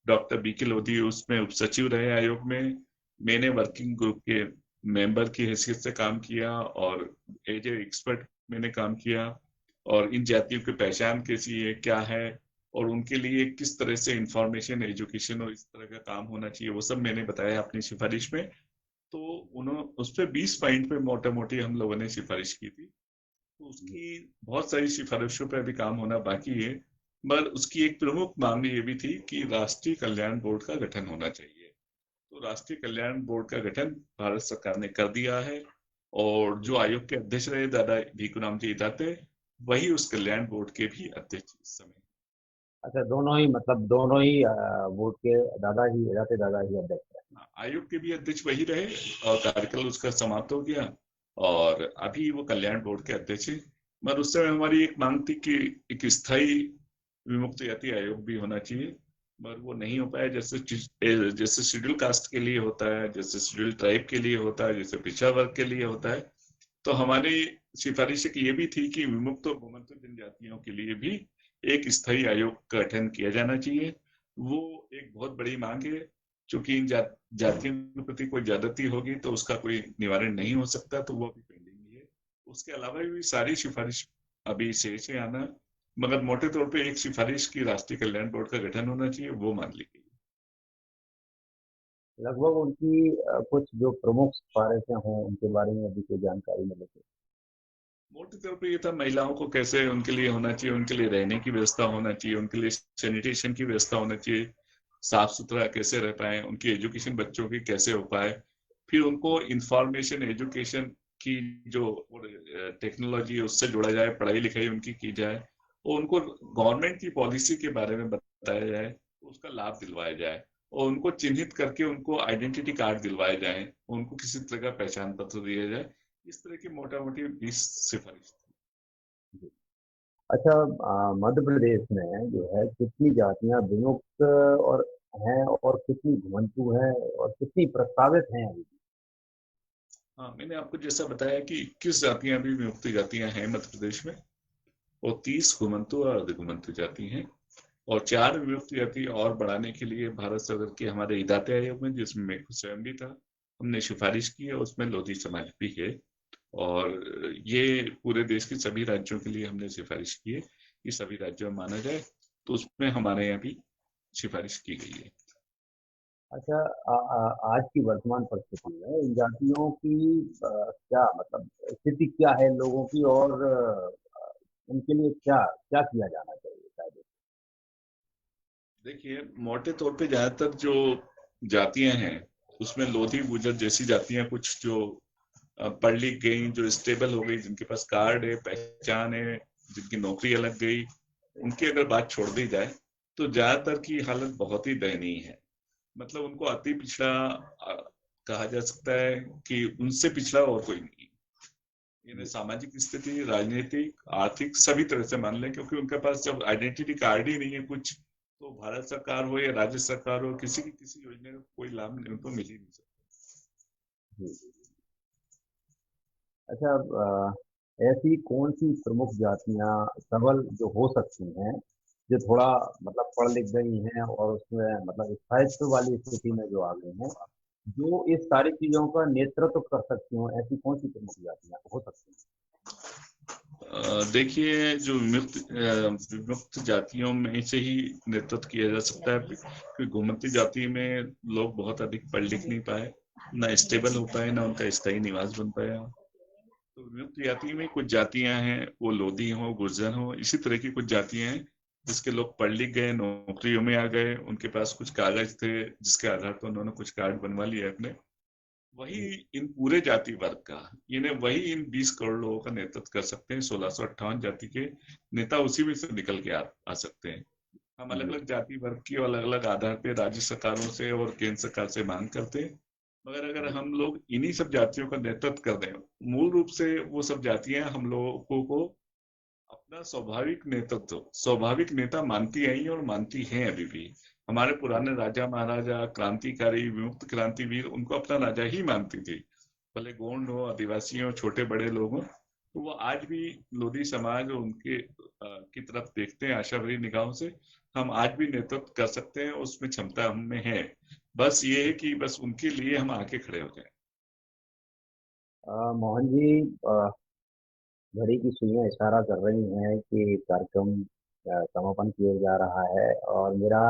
डॉक्टर बी के लोधी उसमें उप सचिव रहे आयोग में। मैंने वर्किंग ग्रुप के मेंबर की हैसियत से काम किया और एज ए एक्सपर्ट मैंने काम किया, और इन जातियों की पहचान कैसी है, क्या है, और उनके लिए किस तरह से इंफॉर्मेशन, एजुकेशन और इस तरह का काम होना चाहिए, वो सब मैंने बताया अपनी सिफारिश में। तो उन्होंने उस पर 20 पॉइंट पे मोटा मोटी हम लोगों ने सिफारिश की थी। तो उसकी बहुत सारी सिफारिशों पर अभी काम होना बाकी है, मगर उसकी एक प्रमुख मांग ये भी थी कि राष्ट्रीय कल्याण बोर्ड का गठन होना चाहिए। तो राष्ट्रीय कल्याण बोर्ड का गठन भारत सरकार ने कर दिया है, और जो आयोग के अध्यक्ष रहे दादा भीखूराम जी दाते, वही उस कल्याण बोर्ड के भी अध्यक्ष इस समय। अच्छा, दोनों ही मतलब दोनों ही बोर्ड के दादा ही रहते, दादा ही अध्यक्ष है। आयोग के भी अध्यक्ष वही रहे और कार्यकाल उसका समाप्त हो गया और अभी वो कल्याण बोर्ड के अध्यक्ष हैं। मगर उस समय हमारी एक मांग थी कि एक स्थायी विमुक्त जाति आयोग भी होना चाहिए, मगर वो नहीं हो पाया। जैसे शेड्यूल कास्ट के लिए होता है, जैसे शेड्यूल ट्राइब के लिए होता है, जैसे पिछड़ा वर्ग के लिए होता है, तो हमारी सिफारिश ये भी थी कि विमुक्त और घुमंतु जनजातियों के लिए भी एक स्थायी आयोग का गठन किया जाना चाहिए। वो एक बहुत बड़ी मांग है, चूंकि इन जातियों के प्रति कोई ज्यादती होगी तो उसका कोई निवारण नहीं हो सकता, तो वो अभी पेंडिंग ही है। उसके अलावा भी सारी सिफारिश अभी शेष है आना, मगर मोटे तौर पे एक सिफारिश की राष्ट्रीय कल्याण बोर्ड का गठन होना चाहिए, वो मान ली गई। लगभग उनकी कुछ जो प्रमुख सिफारिशें हों उनके बारे में अभी कोई जानकारी मिले तो। मोटे तौर पे ये था, महिलाओं को कैसे उनके लिए होना चाहिए, उनके लिए रहने की व्यवस्था होना चाहिए, उनके लिए सैनिटेशन की व्यवस्था होना चाहिए, साफ सुथरा कैसे रह पाए, उनकी एजुकेशन बच्चों की कैसे हो पाए, फिर उनको इंफॉर्मेशन एजुकेशन की जो टेक्नोलॉजी है उससे जोड़ा जाए, पढ़ाई लिखाई उनकी की जाए और उनको गवर्नमेंट की पॉलिसी के बारे में बताया जाए, उसका लाभ दिलवाया जाए और उनको चिन्हित करके उनको आइडेंटिटी कार्ड दिलवाए जाए, उनको किसी तरह का पहचान पत्र दिया जाए। इस तरह की मोटा मोटी 20 सिफारिश थी। अच्छा, मध्य प्रदेश में जो है कितनी जातियां विमुक्त और हैं और कितनी घुमंतु हैं और कितनी प्रस्तावित हैं अभी? हाँ, मैंने आपको जैसा बताया कि 21 जातियां भी विमुक्त जातियां हैं मध्य प्रदेश में और 30 घुमंतु और अर्धघुमंतु जाति हैं और 4 विमुक्त जाति और बढ़ाने के लिए भारत सरकार के हमारे हिदायत आयोग में, जिसमें मैं खुद स्वयं भी था, हमने सिफारिश की है, उसमें लोधी समाज भी है और ये पूरे देश के सभी राज्यों के लिए हमने सिफारिश की है कि सभी राज्यों में माना जाए, तो उसमें हमारे यहाँ भी सिफारिश की गई है। अच्छा, आज की वर्तमान परिस्थिति में इन जातियों की क्या मतलब स्थिति क्या है लोगों की, और उनके लिए क्या क्या किया जाना चाहिए शायद? देखिए, मोटे तौर पे ज्यादातर जो जातियां हैं उसमें लोधी गुजर जैसी जातियां कुछ जो पढ़ लिख गई, जो स्टेबल हो गई, जिनके पास कार्ड है, पहचान है, जिनकी नौकरी अलग गई, उनकी अगर बात छोड़ दी जाए तो ज्यादातर की हालत बहुत ही दयनीय है। मतलब उनको अति पिछड़ा कहा जा सकता है कि उनसे पिछड़ा और कोई नहीं। इन्हें सामाजिक स्थिति, राजनीतिक, आर्थिक सभी तरह से मान लें, क्योंकि उनके पास जब आइडेंटिटी कार्ड ही नहीं है कुछ, तो भारत सरकार हो या राज्य सरकार हो, किसी की किसी योजना का कोई लाभ उनको मिल ही नहीं सकता। अच्छा, ऐसी कौन सी प्रमुख जातियां सबल जो हो सकती हैं, जो थोड़ा मतलब पढ़ लिख गई हैं और उसमें मतलब स्थायित्व वाली स्थिति में जो आ गई हैं, जो इस सारी चीजों का नेतृत्व कर सकती हो, ऐसी कौन सी प्रमुख जातियां हो सकती हैं? देखिए, जो विमुक्त जातियों में से ही नेतृत्व किया जा सकता है, क्योंकि घुमंती जाति में लोग बहुत अधिक पढ़ लिख नहीं पाए, ना स्टेबल हो पाए, ना उनका स्थायी निवास बन पाया। तो विमुक्त जाति में कुछ जातियां हैं, वो लोधी हो, गुर्जर हो, इसी तरह की कुछ जातियां हैं जिसके लोग पढ़ लिख गए, नौकरियों में आ गए, उनके पास कुछ कागज थे जिसके आधार पर उन्होंने कुछ कार्ड बनवा लिए अपने। वही इन पूरे जाति वर्ग का, इन्हें वही इन 20 करोड़ लोगों का नेतृत्व कर सकते हैं। 1658 जाति के नेता उसी में से निकल के आ सकते हैं। हम अलग अलग जाति वर्ग की और अलग अलग आधार पे राज्य सरकारों से और केंद्र सरकार से मांग करते हैं, मगर अगर हम लोग इन्हीं सब जातियों का नेतृत्व कर दें, मूल रूप से वो सब जातियां हम लोगों को अपना स्वाभाविक नेतृत्व, स्वाभाविक नेता मानती आई और मानती हैं अभी भी। हमारे पुराने राजा महाराजा, क्रांतिकारी, विमुक्त क्रांतिवीर उनको अपना राजा ही मानती थी, भले गोंड हो, आदिवासी हो, छोटे बड़े लोग हो, तो वो आज भी लोधी समाज और उनके की तरफ देखते हैं आशा भरी निगाहों से। हम आज भी नेतृत्व कर सकते हैं, उसमें क्षमता हम में है, बस ये है कि बस उनके लिए हम आके खड़े हो जाए। मोहन जी, घड़ी की सुइयां इशारा कर रही हैं कि कार्यक्रम समापन किया जा रहा है, और मेरा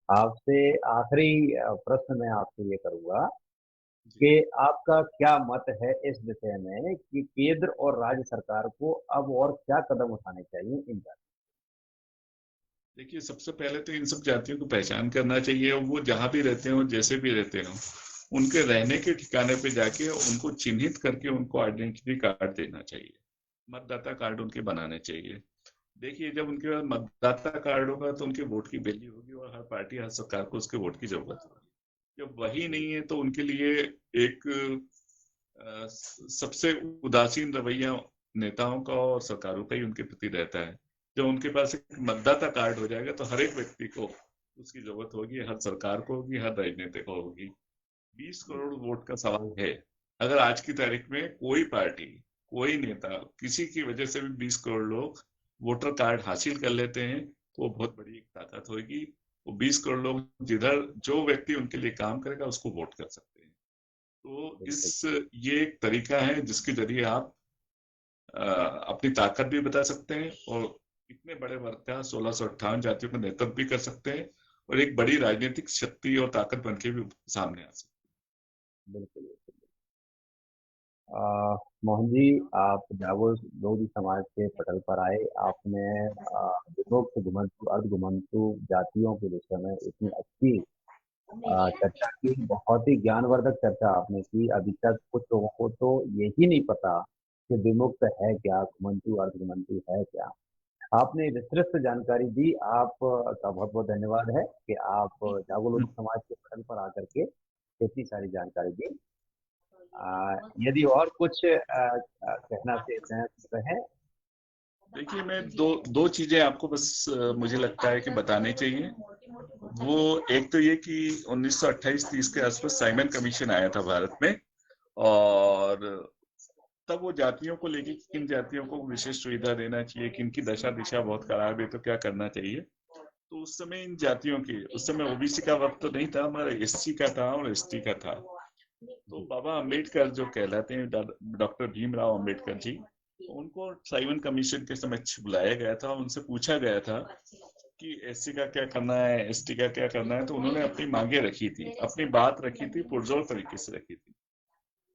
आपसे आखिरी प्रश्न मैं आपसे ये करूंगा कि आपका क्या मत है इस विषय में कि केंद्र और राज्य सरकार को अब और क्या कदम उठाने चाहिए इन जातियों? देखिए, सबसे पहले तो इन सब जातियों को पहचान करना चाहिए और वो जहां भी रहते हो, जैसे भी रहते हो, उनके रहने के ठिकाने पे जाके उनको चिन्हित करके उनको आइडेंटिटी कार्ड देना चाहिए, मतदाता कार्ड उनके बनाने चाहिए। देखिए, जब उनके पास मतदाता कार्ड होगा तो उनके वोट की वैल्यू होगी और हर पार्टी हर सरकार को उसके वोट की जरूरत होगी। जब वही नहीं है तो उनके लिए एक सबसे उदासीन रवैया नेताओं का और सरकारों का ही उनके प्रति रहता है। जब उनके पास एक मतदाता कार्ड हो जाएगा तो हर एक व्यक्ति को उसकी जरूरत होगी, हर सरकार को होगी, हर राजनीतिक को होगी। 20 करोड़ वोट का सवाल है। अगर आज की तारीख में कोई पार्टी, कोई नेता, किसी की वजह से भी 20 करोड़ लोग वोटर कार्ड हासिल कर लेते हैं तो वो बहुत बड़ी एक ताकत होगी। वो 20 करोड़ लोग जिधर जो व्यक्ति उनके लिए काम करेगा उसको वोट कर सकते हैं। तो बिल्कुल। ये एक तरीका है जिसके जरिए आप अपनी ताकत भी बता सकते हैं और इतने बड़े वर्ग का 1658 जातियों का नेतृत्व भी कर सकते हैं और एक बड़ी राजनीतिक शक्ति और ताकत बन के भी सामने आ सकते बिल्कुल। मोहन जी, आप जागो लोधी समाज के पटल पर आए। आपने विभक्त घुमंतु अर्धघुमंतु जातियों के विषय में इतनी अच्छी चर्चा की, बहुत ही ज्ञानवर्धक चर्चा आपने की। अभी तक कुछ लोगों को तो यही नहीं पता कि विमुक्त है क्या, घुमंतु अर्धघुमंतु है क्या। आपने विस्तृत जानकारी दी। आपका बहुत बहुत धन्यवाद है कि आप जागो लोधी हैं। समाज के पटल पर आकर के इतनी सारी जानकारी दी। यदि और कुछ कहना चाहते हैं। देखिए, मैं दो चीजें आपको बस मुझे लगता है कि बतानी चाहिए। वो एक तो ये कि 1928-30 के आसपास साइमन कमीशन आया था भारत में और तब वो जातियों को लेके किन जातियों को विशेष सुविधा देना चाहिए, किन की दशा दिशा बहुत खराब है तो क्या करना चाहिए। तो उस समय इन जातियों की, उस समय ओबीसी का वक्त तो नहीं था, हमारा एससी का था और एसटी का था। तो बाबा अम्बेडकर जो कहलाते हैं, डॉक्टर भीमराव अम्बेडकर जी, उनको साइमन कमीशन के समक्ष बुलाया गया था। उनसे पूछा गया था कि एससी का क्या करना है, एसटी का क्या करना है। तो उन्होंने अपनी मांगे रखी थी, अपनी बात रखी थी, पुरजोर तरीके से रखी थी।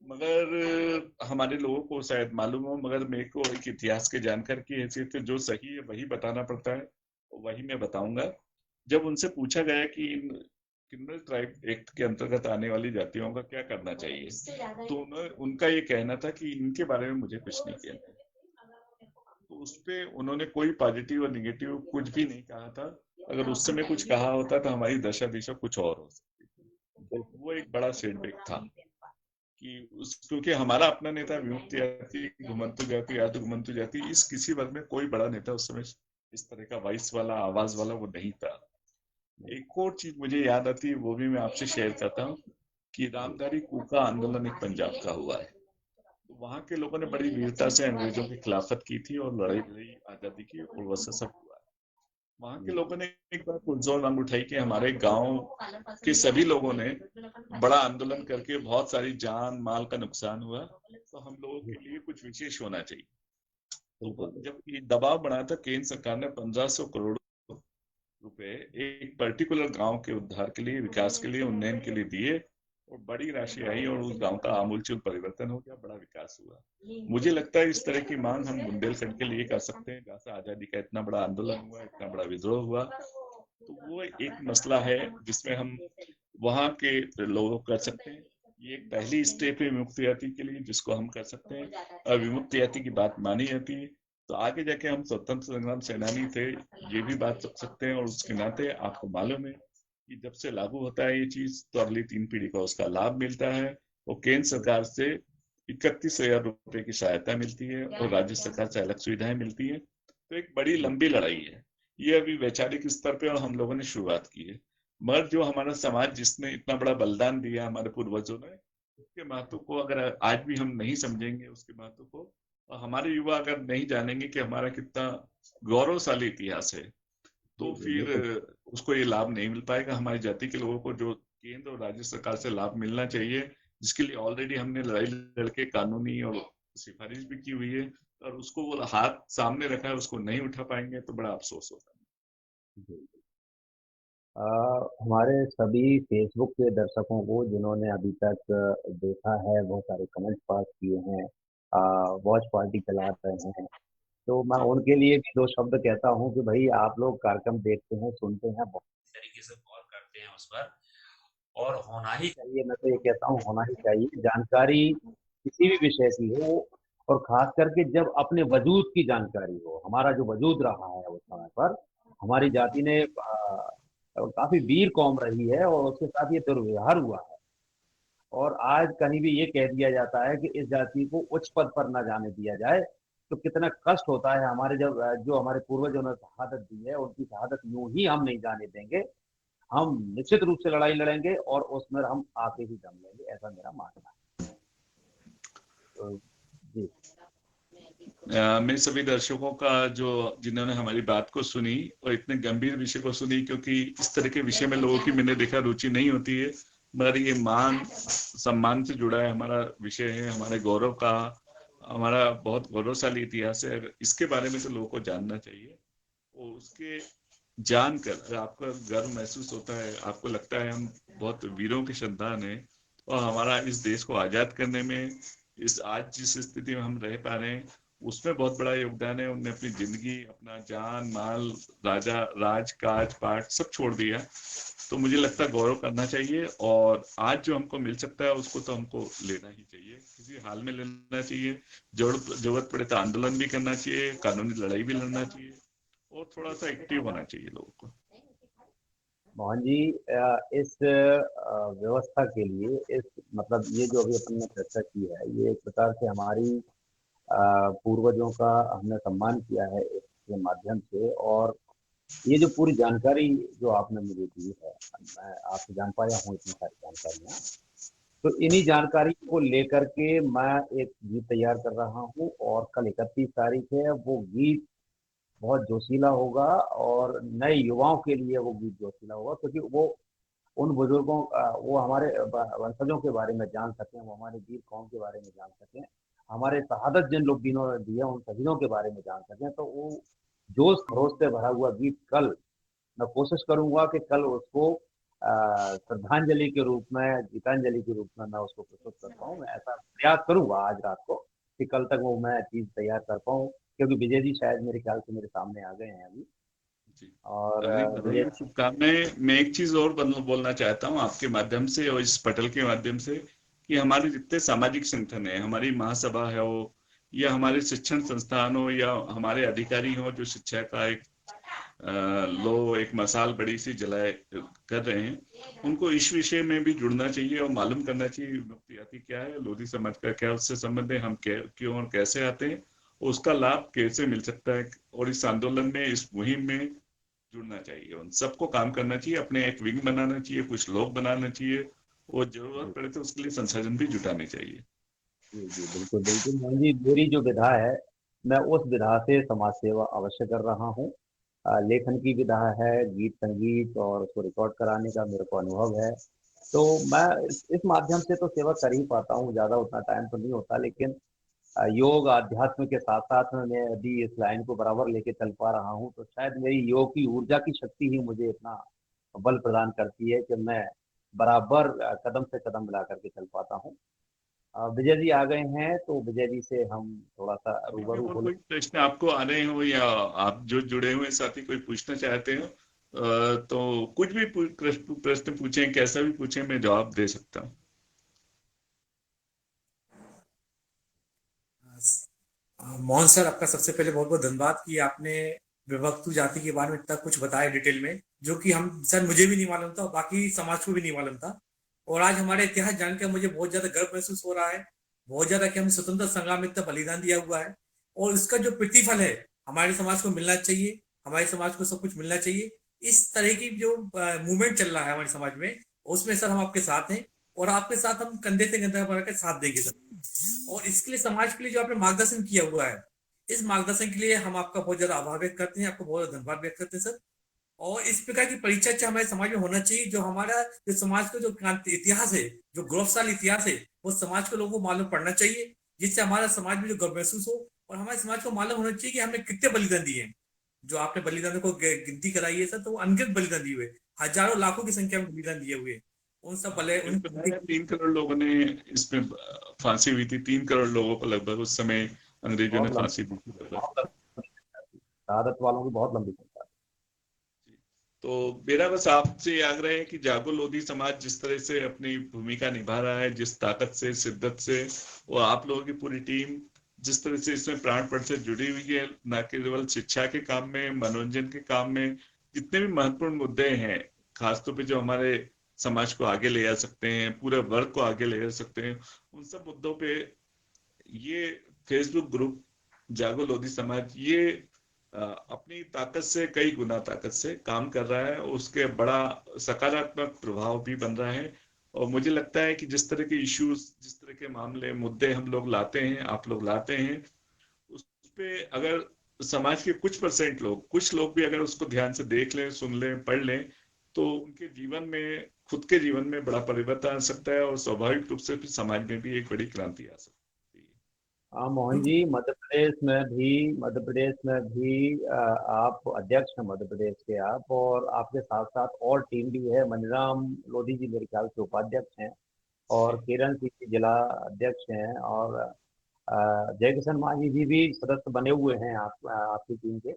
मगर हमारे लोगों को शायद मालूम हो, मगर मेरे को एक इतिहास के जानकार की हैसियत से जो सही है वही बताना पड़ता है, वही मैं बताऊंगा। जब उनसे पूछा गया कि इन क्रिमिनल ट्राइब एक्ट के अंतर्गत आने वाली जातियों का क्या करना चाहिए, तो उनका ये कहना था कि इनके बारे में मुझे कुछ नहीं कहना है। तो उस पे उन्होंने कोई पॉजिटिव और निगेटिव कुछ भी नहीं कहा था। अगर उस समय कुछ कहा होता तो हमारी दशा दिशा कुछ और हो सकती थी। तो वो एक बड़ा सेटबैक था कि क्योंकि हमारा अपना नेता विमुक्त जाति, घुमंतु जाति, आदि घुमंतु जाति, इस किसी वर्ग में कोई बड़ा नेता उस समय इस तरह का वॉइस वाला, आवाज वाला वो नहीं था। एक और चीज मुझे याद आती है, वो भी मैं आपसे शेयर करता हूँ कि रामधारी कूका आंदोलन एक पंजाब का हुआ है। तो वहां के लोगों ने बड़ी वीरता से अंग्रेजों की खिलाफत की थी और लड़ाई लड़ी आजादी की, और वह सब हुआ। वहां के लोगों ने एक बार पुरजोर मांग उठाई कि हमारे गांव के सभी लोगों ने बड़ा आंदोलन करके बहुत सारी जान माल का नुकसान हुआ, तो हम लोगों के लिए कुछ विशेष होना चाहिए। तो जब ये दबाव बढ़ा था, केंद्र सरकार ने 1500 करोड़ रुपए एक पर्टिकुलर गांव के उद्धार के लिए, विकास के लिए, उन्नयन के लिए दिए और बड़ी राशि आई और उस गांव का आमूलचूल परिवर्तन हो गया, बड़ा विकास हुआ। मुझे लगता है इस तरह की मांग हम बुंदेलखंड के लिए कर सकते हैं, जहाँ से आजादी का इतना बड़ा आंदोलन हुआ, इतना बड़ा विद्रोह हुआ। तो वो एक मसला है जिसमें हम वहाँ के लोगों को कर सकते हैं। ये एक पहली स्टेप है विमुक्त जाति के लिए जिसको हम कर सकते हैं। और विमुक्त जाति की बात मानी जाती है तो आगे जाके हम स्वतंत्र संग्राम सेनानी थे ये भी बात रख सकते हैं। और उसके नाते आपको मालूम है कि जब से लागू होता है ये चीज तो अगली 3 पीढ़ी को उसका लाभ मिलता है। और केंद्र सरकार से 31,000 रुपए की सहायता मिलती है और राज्य सरकार से अलग सुविधाएं मिलती है। तो एक बड़ी लंबी लड़ाई है ये, अभी वैचारिक स्तर पे और हम लोगों ने शुरुआत की है। मगर जो हमारा समाज जिसने इतना बड़ा बलिदान दिया हमारे पूर्वजों ने, उसके महत्व को अगर आज भी हम नहीं समझेंगे, उसके महत्व को, और हमारे युवा अगर नहीं जानेंगे कि हमारा कितना गौरवशाली इतिहास है, तो फिर बिल्कुल। उसको ये लाभ नहीं मिल पाएगा। हमारी जाति के लोगों को जो केंद्र और राज्य सरकार से लाभ मिलना चाहिए, जिसके लिए ऑलरेडी हमने लड़ाई लड़के कानूनी और सिफारिश भी की हुई है, और उसको वो हाथ सामने रखा है, उसको नहीं उठा पाएंगे तो बड़ा अफसोस होता है। हमारे सभी फेसबुक के दर्शकों को जिन्होंने अभी तक देखा है, बहुत सारे कमेंट पास किए हैं, वॉच पार्टी चला रहे हैं, तो मैं जी उनके लिए भी दो शब्द कहता हूं कि भाई आप लोग कार्यक्रम देखते हैं, सुनते हैं, बहुत तरीके से गौर करते हैं उस पर, और होना ही चाहिए। मैं तो ये कहता हूँ होना ही चाहिए। जानकारी किसी भी विषय की हो, और खास करके जब अपने वजूद की जानकारी हो, हमारा जो वजूद रहा है उस समय पर, हमारी जाति ने काफी वीर कौम रही है और उसके साथ ये दुर्व्यवहार हुआ है। और आज कहीं भी ये कह दिया जाता है कि इस जाति को उच्च पद पर न जाने दिया जाए, तो कितना कष्ट होता है। हमारे जब जो हमारे पूर्वजों ने शहादत दी है, उनकी शहादत यूं ही हम नहीं जाने देंगे। हम निश्चित रूप से लड़ाई लड़ेंगे और उसमें हम आके ही दम लेंगे, ऐसा मेरा मानना है। तो जी। मेरे सभी दर्शकों का जो जिन्होंने हमारी बात को सुनी और इतने गंभीर विषय को सुनी, क्योंकि इस तरह के विषय में लोगों की मैंने देखा रुचि नहीं होती है, मगर ये मान सम्मान से जुड़ा है हमारा विषय है, हमारे गौरव का, हमारा बहुत गौरवशाली इतिहास है। इसके बारे में तो लोगों को जानना चाहिए और उसके जानकर अगर आपका गर्व महसूस होता है, आपको लगता है हम बहुत वीरों के संतान हैं और हमारा इस देश को आजाद करने में, इस आज जिस स्थिति में हम रह पा रहे हैं उसमें बहुत बड़ा योगदान है। उनने अपनी जिंदगी, अपना जान माल, राज काज पाठ सब छोड़ दिया, तो मुझे लगता है गौरव करना चाहिए। और आज जो हमको मिल सकता है उसको तो हमको लेना ही चाहिए, किसी हाल में लेना चाहिए। जरूरत पड़े तो आंदोलन भी करना चाहिए, कानूनी लड़ाई भी लड़ना चाहिए और थोड़ा सा एक्टिव होना चाहिए लोगों को। मोहन जी, इस व्यवस्था के लिए, इस मतलब ये जो अभी अपन ने चर्चा की है, ये एक प्रकार से हमारी पूर्वजों का हमने सम्मान किया है इसके माध्यम से। और ये जो पूरी जानकारी जो आपने मुझे दी है, मैं आपसे जान पाया हूँ इतनी सारी जानकारियाँ। तो इन्हीं जानकारी को लेकर के मैं एक गीत तैयार कर रहा हूँ और कल 31 तारीख है। वो गीत बहुत जोशीला होगा और नए युवाओं के लिए वो गीत जोशीला होगा, क्योंकि वो उन बुजुर्गों वो हमारे वंशजों के बारे में जान सकें, वो हमारे वीर कौम के बारे में जान सकें, हमारे शहादत जिन लोग दिनों ने दिए उन शहीदों के बारे में जान सकें। तो वो जोश खरोश से भरा हुआ गीत कल मैं कोशिश करूंगा कि कल उसको श्रद्धांजलि के रूप में, गीतांजलि के रूप में मैं उसको प्रस्तुत कर पाऊँ। मैं ऐसा प्रयास करूंगा आज रात को कि कल तक वो मैं चीज तैयार कर पाऊँ, क्योंकि विजय जी शायद मेरे ख्याल से मेरे सामने आ गए हैं अभी। जी, और अगली विजय बधाई शुभकामनाएं। मैं एक चीज और बोलना चाहता हूँ आपके माध्यम से और इस पटल के माध्यम से, कि हमारे जितने सामाजिक संगठन है, हमारी महासभा है हो या हमारे शिक्षण संस्थान हो या हमारे अधिकारी हो जो शिक्षा का एक एक मसाल बड़ी सी जलाए कर रहे हैं, उनको इस विषय में भी जुड़ना चाहिए और मालूम करना चाहिए विमुक्ति जाति क्या है, लोधी समाज का क्या उससे संबंध है, हम क्यों और कैसे आते हैं, उसका लाभ कैसे मिल सकता है, और इस आंदोलन में, इस मुहिम में जुड़ना चाहिए। उन सबको काम करना चाहिए, अपने एक विंग बनाना चाहिए, कुछ लोग बनाना चाहिए और जरूरत पड़े तो उसके लिए संसाधन भी जुटाने चाहिए। जी जी, बिल्कुल बिल्कुल मोहन जी, मेरी जो विधा है, मैं उस विधा से समाज सेवा अवश्य कर रहा हूँ। लेखन की विधा है, गीत संगीत और उसको रिकॉर्ड कराने का मेरे को अनुभव है। तो मैं इस माध्यम से तो सेवा कर ही पाता हूँ, ज्यादा उतना टाइम तो नहीं होता, लेकिन योग आध्यात्म के साथ साथ में मैं यदि इस लाइन को बराबर लेके चल पा रहा हूँ, तो शायद मेरी योग की ऊर्जा की शक्ति ही मुझे इतना बल प्रदान करती है कि मैं बराबर कदम से कदम मिला करके चल पाता हूँ। विजय जी आ गए हैं, तो विजय जी से हम थोड़ा सा अभी भी रूबरू और हो कोई प्रश्न आपको आ रहे हो या आप जो जुड़े हुए साथी कोई पूछना चाहते हो, तो कुछ भी प्रश्न पूछें, कैसा भी पूछें, मैं जवाब दे सकता हूँ। मोहन सर, आपका सबसे पहले बहुत बहुत धन्यवाद कि आपने विभक्तु जाति के बारे में इतना कुछ बताया डिटेल में, जो कि हम सर मुझे भी नहीं मालूम था और बाकी समाज को भी नहीं मालूम था। और आज हमारे इतिहास जानकर मुझे बहुत ज्यादा गर्व महसूस हो रहा है, बहुत ज्यादा कि हमने स्वतंत्र संग्राम में इतना बलिदान दिया हुआ है और इसका जो प्रतिफल है हमारे समाज को मिलना चाहिए, हमारे समाज को सब कुछ मिलना चाहिए। इस तरह की जो मूवमेंट चल रहा है हमारे समाज में, उसमें सर हम आपके साथ हैं और आपके साथ हम कंधे से कंधा बढ़ाकर साथ देंगे सर। और इसके लिए समाज के लिए जो आपने मार्गदर्शन किया हुआ है, इस मार्गदर्शन के लिए हम आपका बहुत ज्यादा आभार व्यक्त करते हैं, आपको बहुत धन्यवाद व्यक्त करते हैं सर। और इस प्रकार की परिचर्चा हमारे समाज में होना चाहिए, जो हमारा जो समाज का जो क्रांति इतिहास है, जो गौरवशाली इतिहास है, वो समाज के लोगों को मालूम पड़ना चाहिए, जिससे हमारा समाज में जो गर्व महसूस हो और हमारे समाज को मालूम होना चाहिए कि हमने कितने बलिदान दिए हैं। जो आपने बलिदानों को गिनती कराई है सर, तो अनगिनत बलिदान दिए हुए, हजारों लाखों की संख्या में बलिदान दिए हुए, उन सब बले मैंने उन बताया 3 करोड़ लोगों ने इसमें फांसी हुई थी, 3 करोड़ लोगों को लगभग उस समय अंग्रेजों ने बहुत लंबी, फांसी दी थी लगभग। बहुत लंबी संख्या थी। शहादत वालों की बहुत लंबी संख्या तो मेरा बस आपसे आग्रह है कि जागो लोधी समाज जिस तरह से अपनी भूमिका निभा रहा है, जिस ताकत से, शिद्दत से, वो आप लोगों की पूरी टीम जिस तरह से इसमें प्राण पट से जुड़ी हुई है, न केवल शिक्षा के काम में, मनोरंजन के काम में, जितने भी महत्वपूर्ण मुद्दे हैं, खासतौर पे जो हमारे समाज को आगे ले जा सकते हैं, पूरे वर्ग को आगे ले जा सकते हैं, उन सब मुद्दों पे ये फेसबुक ग्रुप जागो लोधी समाज ये अपनी ताकत से, कई गुना ताकत से काम कर रहा है। उसके बड़ा सकारात्मक प्रभाव भी बन रहा है। और मुझे लगता है कि जिस तरह के इश्यूज, जिस तरह के मामले मुद्दे हम लोग लाते हैं, आप लोग लाते हैं, उस पे अगर समाज के कुछ परसेंट लोग, कुछ लोग भी अगर उसको ध्यान से देख लें, सुन लें, पढ़ लें, तो उनके जीवन में, खुद के जीवन में बड़ा परिवर्तन आ सकता है और स्वाभाविक रूप से फिर समाज में भी एक बड़ी क्रांति आ सकती है। हाँ मोहन जी, मध्य प्रदेश में भी आप अध्यक्ष हैं, मध्य प्रदेश के आप, और आपके साथ साथ और टीम भी है। मनीराम लोधी जी मेरे ख्याल से उपाध्यक्ष हैं, और किरण सिंह जी जिला अध्यक्ष हैं, और जय किशन मांझी जी भी सदस्य बने हुए हैं आपकी टीम के।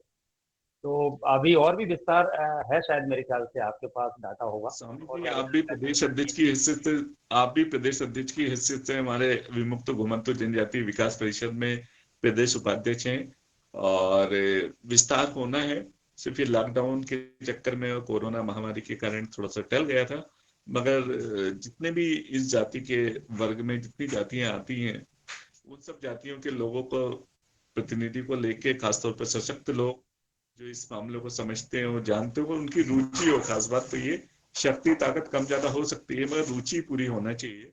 तो अभी और भी विस्तार है शायद, मेरे ख्याल से आपके पास डाटा होगा। स्वामी और जी, मैं आप भी प्रदेश अध्यक्ष की हैसियत से, आप भी प्रदेश अध्यक्ष की हैसियत से हमारे विमुक्त घुमंतु जनजाति विकास परिषद में प्रदेश उपाध्यक्ष हैं। और विस्तार होना है, सिर्फ ये लॉकडाउन के चक्कर में और कोरोना महामारी के कारण थोड़ा सा टल गया था। मगर जितने भी इस जाति के वर्ग में जितनी जातियां आती हैं, उन सब जातियों के लोगों को, प्रतिनिधि को लेके, खासतौर पर सशक्त लोग जो इस मामले को समझते हैं और जानते हो, उनकी रुचि हो। खास बात तो ये, शक्ति ताकत कम ज्यादा हो सकती है, मगर रुचि पूरी होना चाहिए।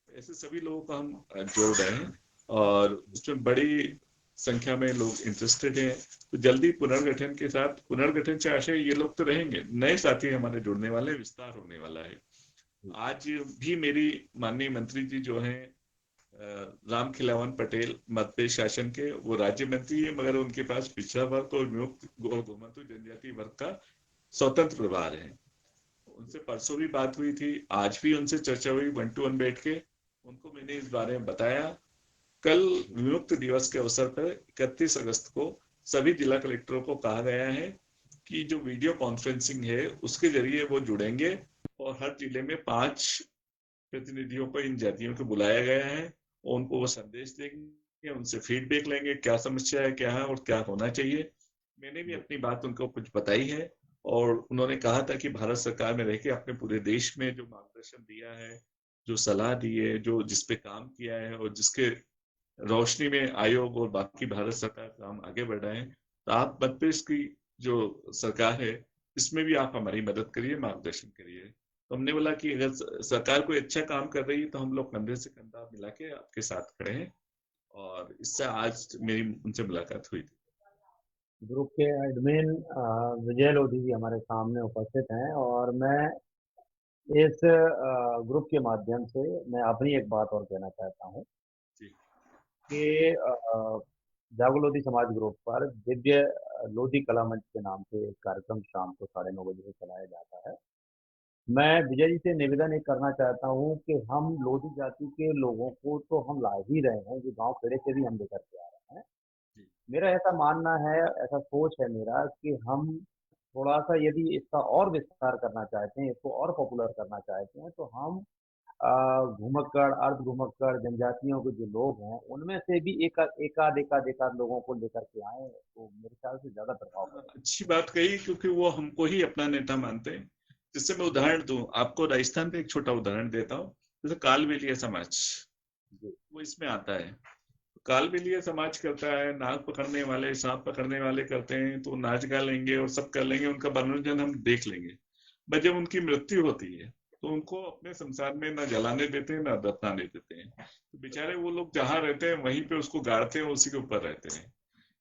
ऐसे सभी लोगों को हम जोड़ रहे हैं और उसमें बड़ी संख्या में लोग इंटरेस्टेड हैं। तो जल्दी पुनर्गठन के साथ, पुनर्गठन से आशय ये लोग तो रहेंगे, नए साथी हमारे जुड़ने वाले, विस्तार होने वाला है। आज भी मेरी माननीय मंत्री जी जो हैं राम खिलावन पटेल, मध्य प्रदेश शासन के, वो राज्य मंत्री है, मगर उनके पास पिछड़ा वर्ग और विमुक्त घुमंतु जनजाति वर्ग का स्वतंत्र प्रभार है। उनसे परसों भी बात हुई थी, आज भी उनसे चर्चा हुई 1 to 1 बैठ के। उनको मैंने इस बारे में बताया। कल विमुक्त दिवस के अवसर पर 31 अगस्त को सभी जिला कलेक्टरों को कहा गया है कि जो वीडियो कॉन्फ्रेंसिंग है उसके जरिए वो जुड़ेंगे, और हर जिले में 5 प्रतिनिधियों को, इन जातियों को बुलाया गया है। उनको वो संदेश देंगे, उनसे फीडबैक लेंगे, क्या समस्या है, क्या है और क्या होना चाहिए। मैंने भी अपनी बात उनको कुछ बताई है, और उन्होंने कहा था कि भारत सरकार में रह के अपने पूरे देश में जो मार्गदर्शन दिया है, जो सलाह दी है, जो जिस पे काम किया है, और जिसके रोशनी में आयोग और बाकी भारत सरकार काम आगे बढ़ रहे हैं, तो आप मध्य प्रदेश की जो सरकार है, इसमें भी आप हमारी मदद करिए, मार्गदर्शन करिए। तो हमने बोला कि अगर सरकार कोई अच्छा काम कर रही है तो हम लोग कंधे से कंधा मिला के आपके साथ खड़े हैं। और इससे आज मेरी उनसे मुलाकात हुई थी। ग्रुप के एडमिन विजय लोधी जी हमारे सामने उपस्थित हैं, और मैं इस ग्रुप के माध्यम से मैं अपनी एक बात और कहना चाहता हूँ जी। कि जागो लोधी समाज ग्रुप पर दिव्य लोधी कला मंच के नाम से एक कार्यक्रम शाम को 9:30 बजे से चलाया जाता है। मैं विजय जी से निवेदन एक करना चाहता हूँ कि हम लोधी जाति के लोगों को तो हम ला ही रहे हैं, जो गांव खेड़े से भी हम लेकर के आ रहे हैं। जी। मेरा ऐसा मानना है, ऐसा सोच है मेरा, कि हम थोड़ा सा यदि इसका और विस्तार करना चाहते हैं, इसको और पॉपुलर करना चाहते हैं, तो हम घुमक्कड़, अर्ध घुमक्कड़ जनजातियों के जो लोग हैं, उनमें से भी एकाध लोगों को लेकर के आए, तो मेरे ख्याल से ज्यादा प्रभाव पड़ेगा। अच्छी बात कही, क्योंकि वो हमको ही अपना नेता मानते हैं। जिससे मैं उदाहरण दूं आपको, राजस्थान पे एक छोटा उदाहरण देता हूँ। जैसे कालबेलिया समाज, जी। वो इसमें आता है। कालबेलिया समाज करता है, नाग पकड़ने वाले, सांप पकड़ने वाले करते हैं, तो नाच गा लेंगे और सब कर लेंगे, उनका मनोरंजन हम देख लेंगे। बट जब उनकी मृत्यु होती है तो उनको अपने संसार में न जलाने देते हैं, न दफनाने देते हैं। तो बेचारे वो लोग जहाँ रहते हैं वहीं पे उसको गाड़ते हैं, उसी के ऊपर रहते हैं।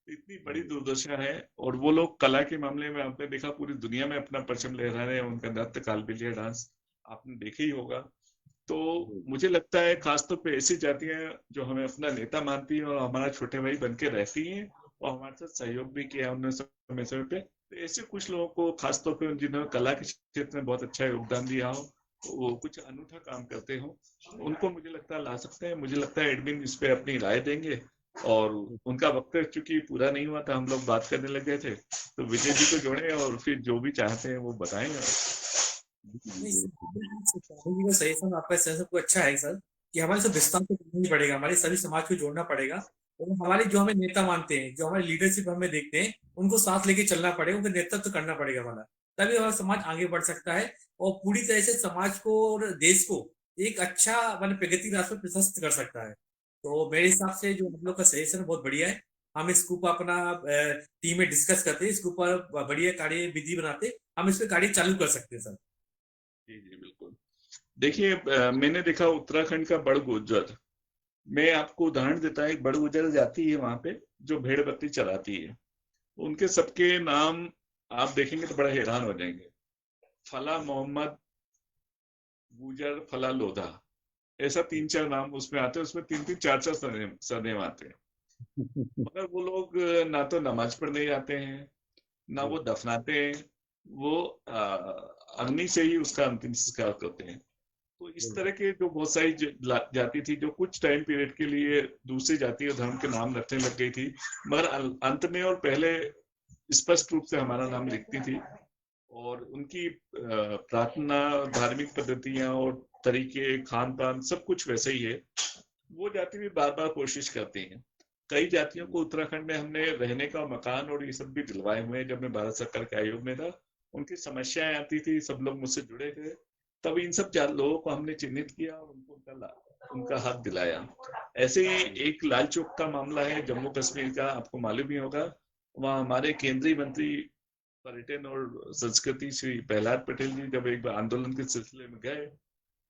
इतनी बड़ी दुर्दशा है। और वो लोग कला के मामले में आपने देखा, पूरी दुनिया में अपना परचम लहरा रहे हैं। उनका नृत्य, कालबेलिया डांस आपने देखा ही होगा। तो मुझे लगता है खासतौर पे ऐसी जातियां जो हमें अपना नेता मानती हैं और हमारा छोटे भाई बन के रहती हैं, और हमारे साथ सहयोग भी किया उन्होंने समय समय पे, तो ऐसे कुछ लोगों को, खासतौर पे जिन्होंने कला के क्षेत्र में बहुत अच्छा योगदान दिया हो, वो कुछ अनूठा काम करते हो, उनको मुझे लगता है ला सकते हैं। मुझे लगता है एडमिन इस पे अपनी राय देंगे। और उनका वक्त चूंकि पूरा नहीं हुआ था, हम लोग बात करने लग गए थे, तो विजय जी को जोड़े और फिर जो भी चाहते हैं वो बताएं। नहीं, सही सर, आपका सर सबको अच्छा है सर, कि हमारे सब विस्तार को करना ही पड़ेगा, हमारे सभी समाज को जोड़ना पड़ेगा। और हमारे जो हमें नेता मानते हैं, जो हमारे लीडरशिप हमें देखते हैं, उनको साथ लेके चलना पड़ेगा, उनका नेतृत्व करना पड़ेगा हमारा, तभी हमारा समाज आगे बढ़ सकता है और पूरी तरह से समाज को और देश को एक अच्छा प्रगति रास्ते पर प्रशस्त कर सकता है। तो मेरे हिसाब से जो हम लोग का सजेशन बहुत बढ़िया है। हम इसके ऊपर अपना टीम में डिस्कस करते हैं, इसके ऊपर बढ़िया कार्य विधि बनाते, हम इस पे कार्य चालू कर सकते हैं सर। जी जी बिल्कुल। देखिए मैंने देखा उत्तराखंड का बड़ गुज्जर, मैं आपको उदाहरण देता हूँ, एक बड़ गुज्जर जाति है वहां पे जो भेड़ बत्ती चलाती है, उनके सबके नाम आप देखेंगे तो बड़ा हैरान हो जाएंगे। फला मोहम्मद गुजर फला लोधा, ऐसा 3-4 नाम उसमें आते हैं, उसमें 3-3 4-4 सरनेम आते हैं। मगर वो लोग ना तो नमाज पढ़ने जाते हैं, ना वो दफनाते हैं, वो अग्नि से ही उसका अंतिम संस्कार करते हैं। तो इस तरह के जो बहुत सारी जाति थी जो कुछ टाइम पीरियड के लिए दूसरी जाति और धर्म के नाम रखने लग गई थी, मगर अंत में और पहले स्पष्ट रूप से हमारा नाम लिखती थी, और उनकी प्रार्थना, धार्मिक पद्धतियां और तरीके, खान पान सब कुछ वैसे ही है। वो जाति भी बार बार कोशिश करती हैं। कई जातियों को उत्तराखंड में हमने रहने का मकान और ये सब भी दिलवाए हुए हैं। जब मैं भारत सरकार के आयोग में था, उनकी समस्याएं आती थी, सब लोग मुझसे जुड़े थे, तब इन सब लोगों को हमने चिन्हित किया और उनको उनका हक दिलाया। ऐसे ही एक लाल चौक का मामला है जम्मू कश्मीर का, आपको मालूम ही होगा। वहाँ हमारे केंद्रीय मंत्री पर्यटन और संस्कृति श्री प्रहलाद पटेल जी जब एक बार आंदोलन के सिलसिले में गए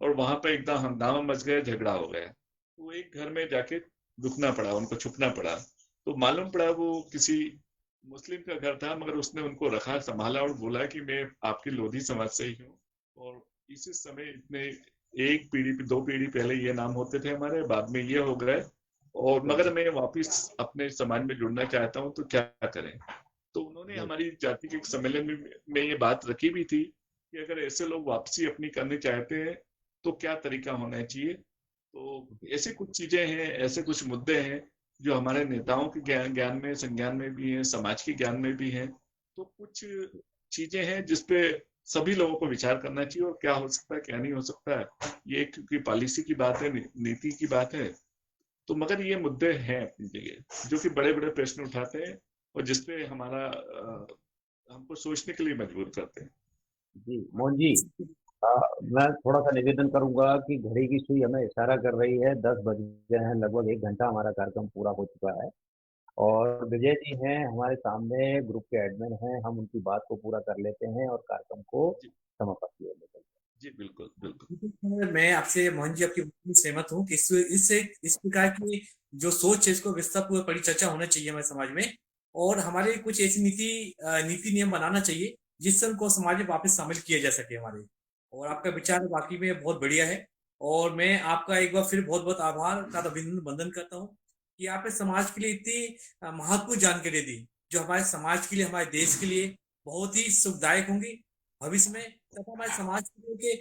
और वहां पर एकदम हंगामा मच गया, झगड़ा हो गया, तो एक घर में जाके रुकना पड़ा, उनको छुपना पड़ा। तो मालूम पड़ा वो किसी मुस्लिम का घर था, मगर उसने उनको रखा, संभाला और बोला कि मैं आपकी लोधी समाज से ही हूँ, और इसी समय इतने 1 पीढ़ी 2 पीढ़ी पहले ये नाम होते थे हमारे, बाद में ये हो गए, और मगर मैं वापिस अपने समाज में जुड़ना चाहता हूँ, तो क्या करें। तो उन्होंने हमारी जाति के एक सम्मेलन में ये बात रखी भी थी कि अगर ऐसे लोग वापसी अपनी करने चाहते हैं तो क्या तरीका होना चाहिए। तो ऐसे कुछ चीजें हैं, ऐसे कुछ मुद्दे हैं जो हमारे नेताओं के ज्ञान में, संज्ञान में भी हैं, समाज के ज्ञान में भी हैं। तो कुछ चीजें हैं जिसपे सभी लोगों को विचार करना चाहिए, और क्या हो सकता है क्या नहीं हो सकता है, ये क्योंकि पॉलिसी की बात है, नीति की बात है। तो मगर ये मुद्दे हैं अपनी जगह जो कि बड़े बड़े प्रश्न उठाते हैं और जिसपे हमारा हमको सोचने के लिए मजबूर करते हैं। जी मोहन जी, मैं थोड़ा सा निवेदन करूंगा कि घड़ी की सुई हमें इशारा कर रही है, 10 बज गए हैं, लगभग 1 घंटा हमारा कार्यक्रम पूरा हो चुका है, और विजय जी हैं हमारे सामने, ग्रुप के एडमिन हैं, हम उनकी बात को पूरा कर लेते हैं और कार्यक्रम को समाप्त किया जाता है। जी बिल्कुल बिल्कुल। मैं आपसे मोहन जी आपकी बात में सहमत हूँ कि इस प्रकार की जो सोच है इसको विस्तृत परिचर्चा होना चाहिए हमारे समाज में, और हमारे कुछ ऐसी नीति नियम बनाना चाहिए जिससे उनको समाज में वापस शामिल किया जा सके हमारे। और आपका विचार वाकई में बहुत बढ़िया है, और मैं आपका एक बार फिर बहुत बहुत आभार का अभिनंदन करता हूँ कि आपने समाज के लिए इतनी महत्वपूर्ण जानकारी दी, जो हमारे समाज के लिए, हमारे देश के लिए बहुत ही सुखदायक होंगी भविष्य में, तथा हमारे समाज के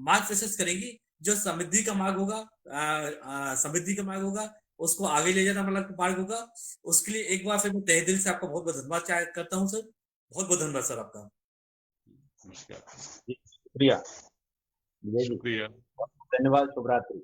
मार्ग प्रशस्त करेंगी, जो समृद्धि का मार्ग होगा, समृद्धि का मार्ग होगा, उसको आगे ले जाना वाला मार्ग होगा। उसके लिए एक बार फिर मैं तहे दिल से आपका बहुत बहुत धन्यवाद करता हूँ सर। बहुत बहुत धन्यवाद सर आपका। नमस्कार। शुक्रिया विजय जी, शुक्रिया, धन्यवाद, शुभ रात्रि।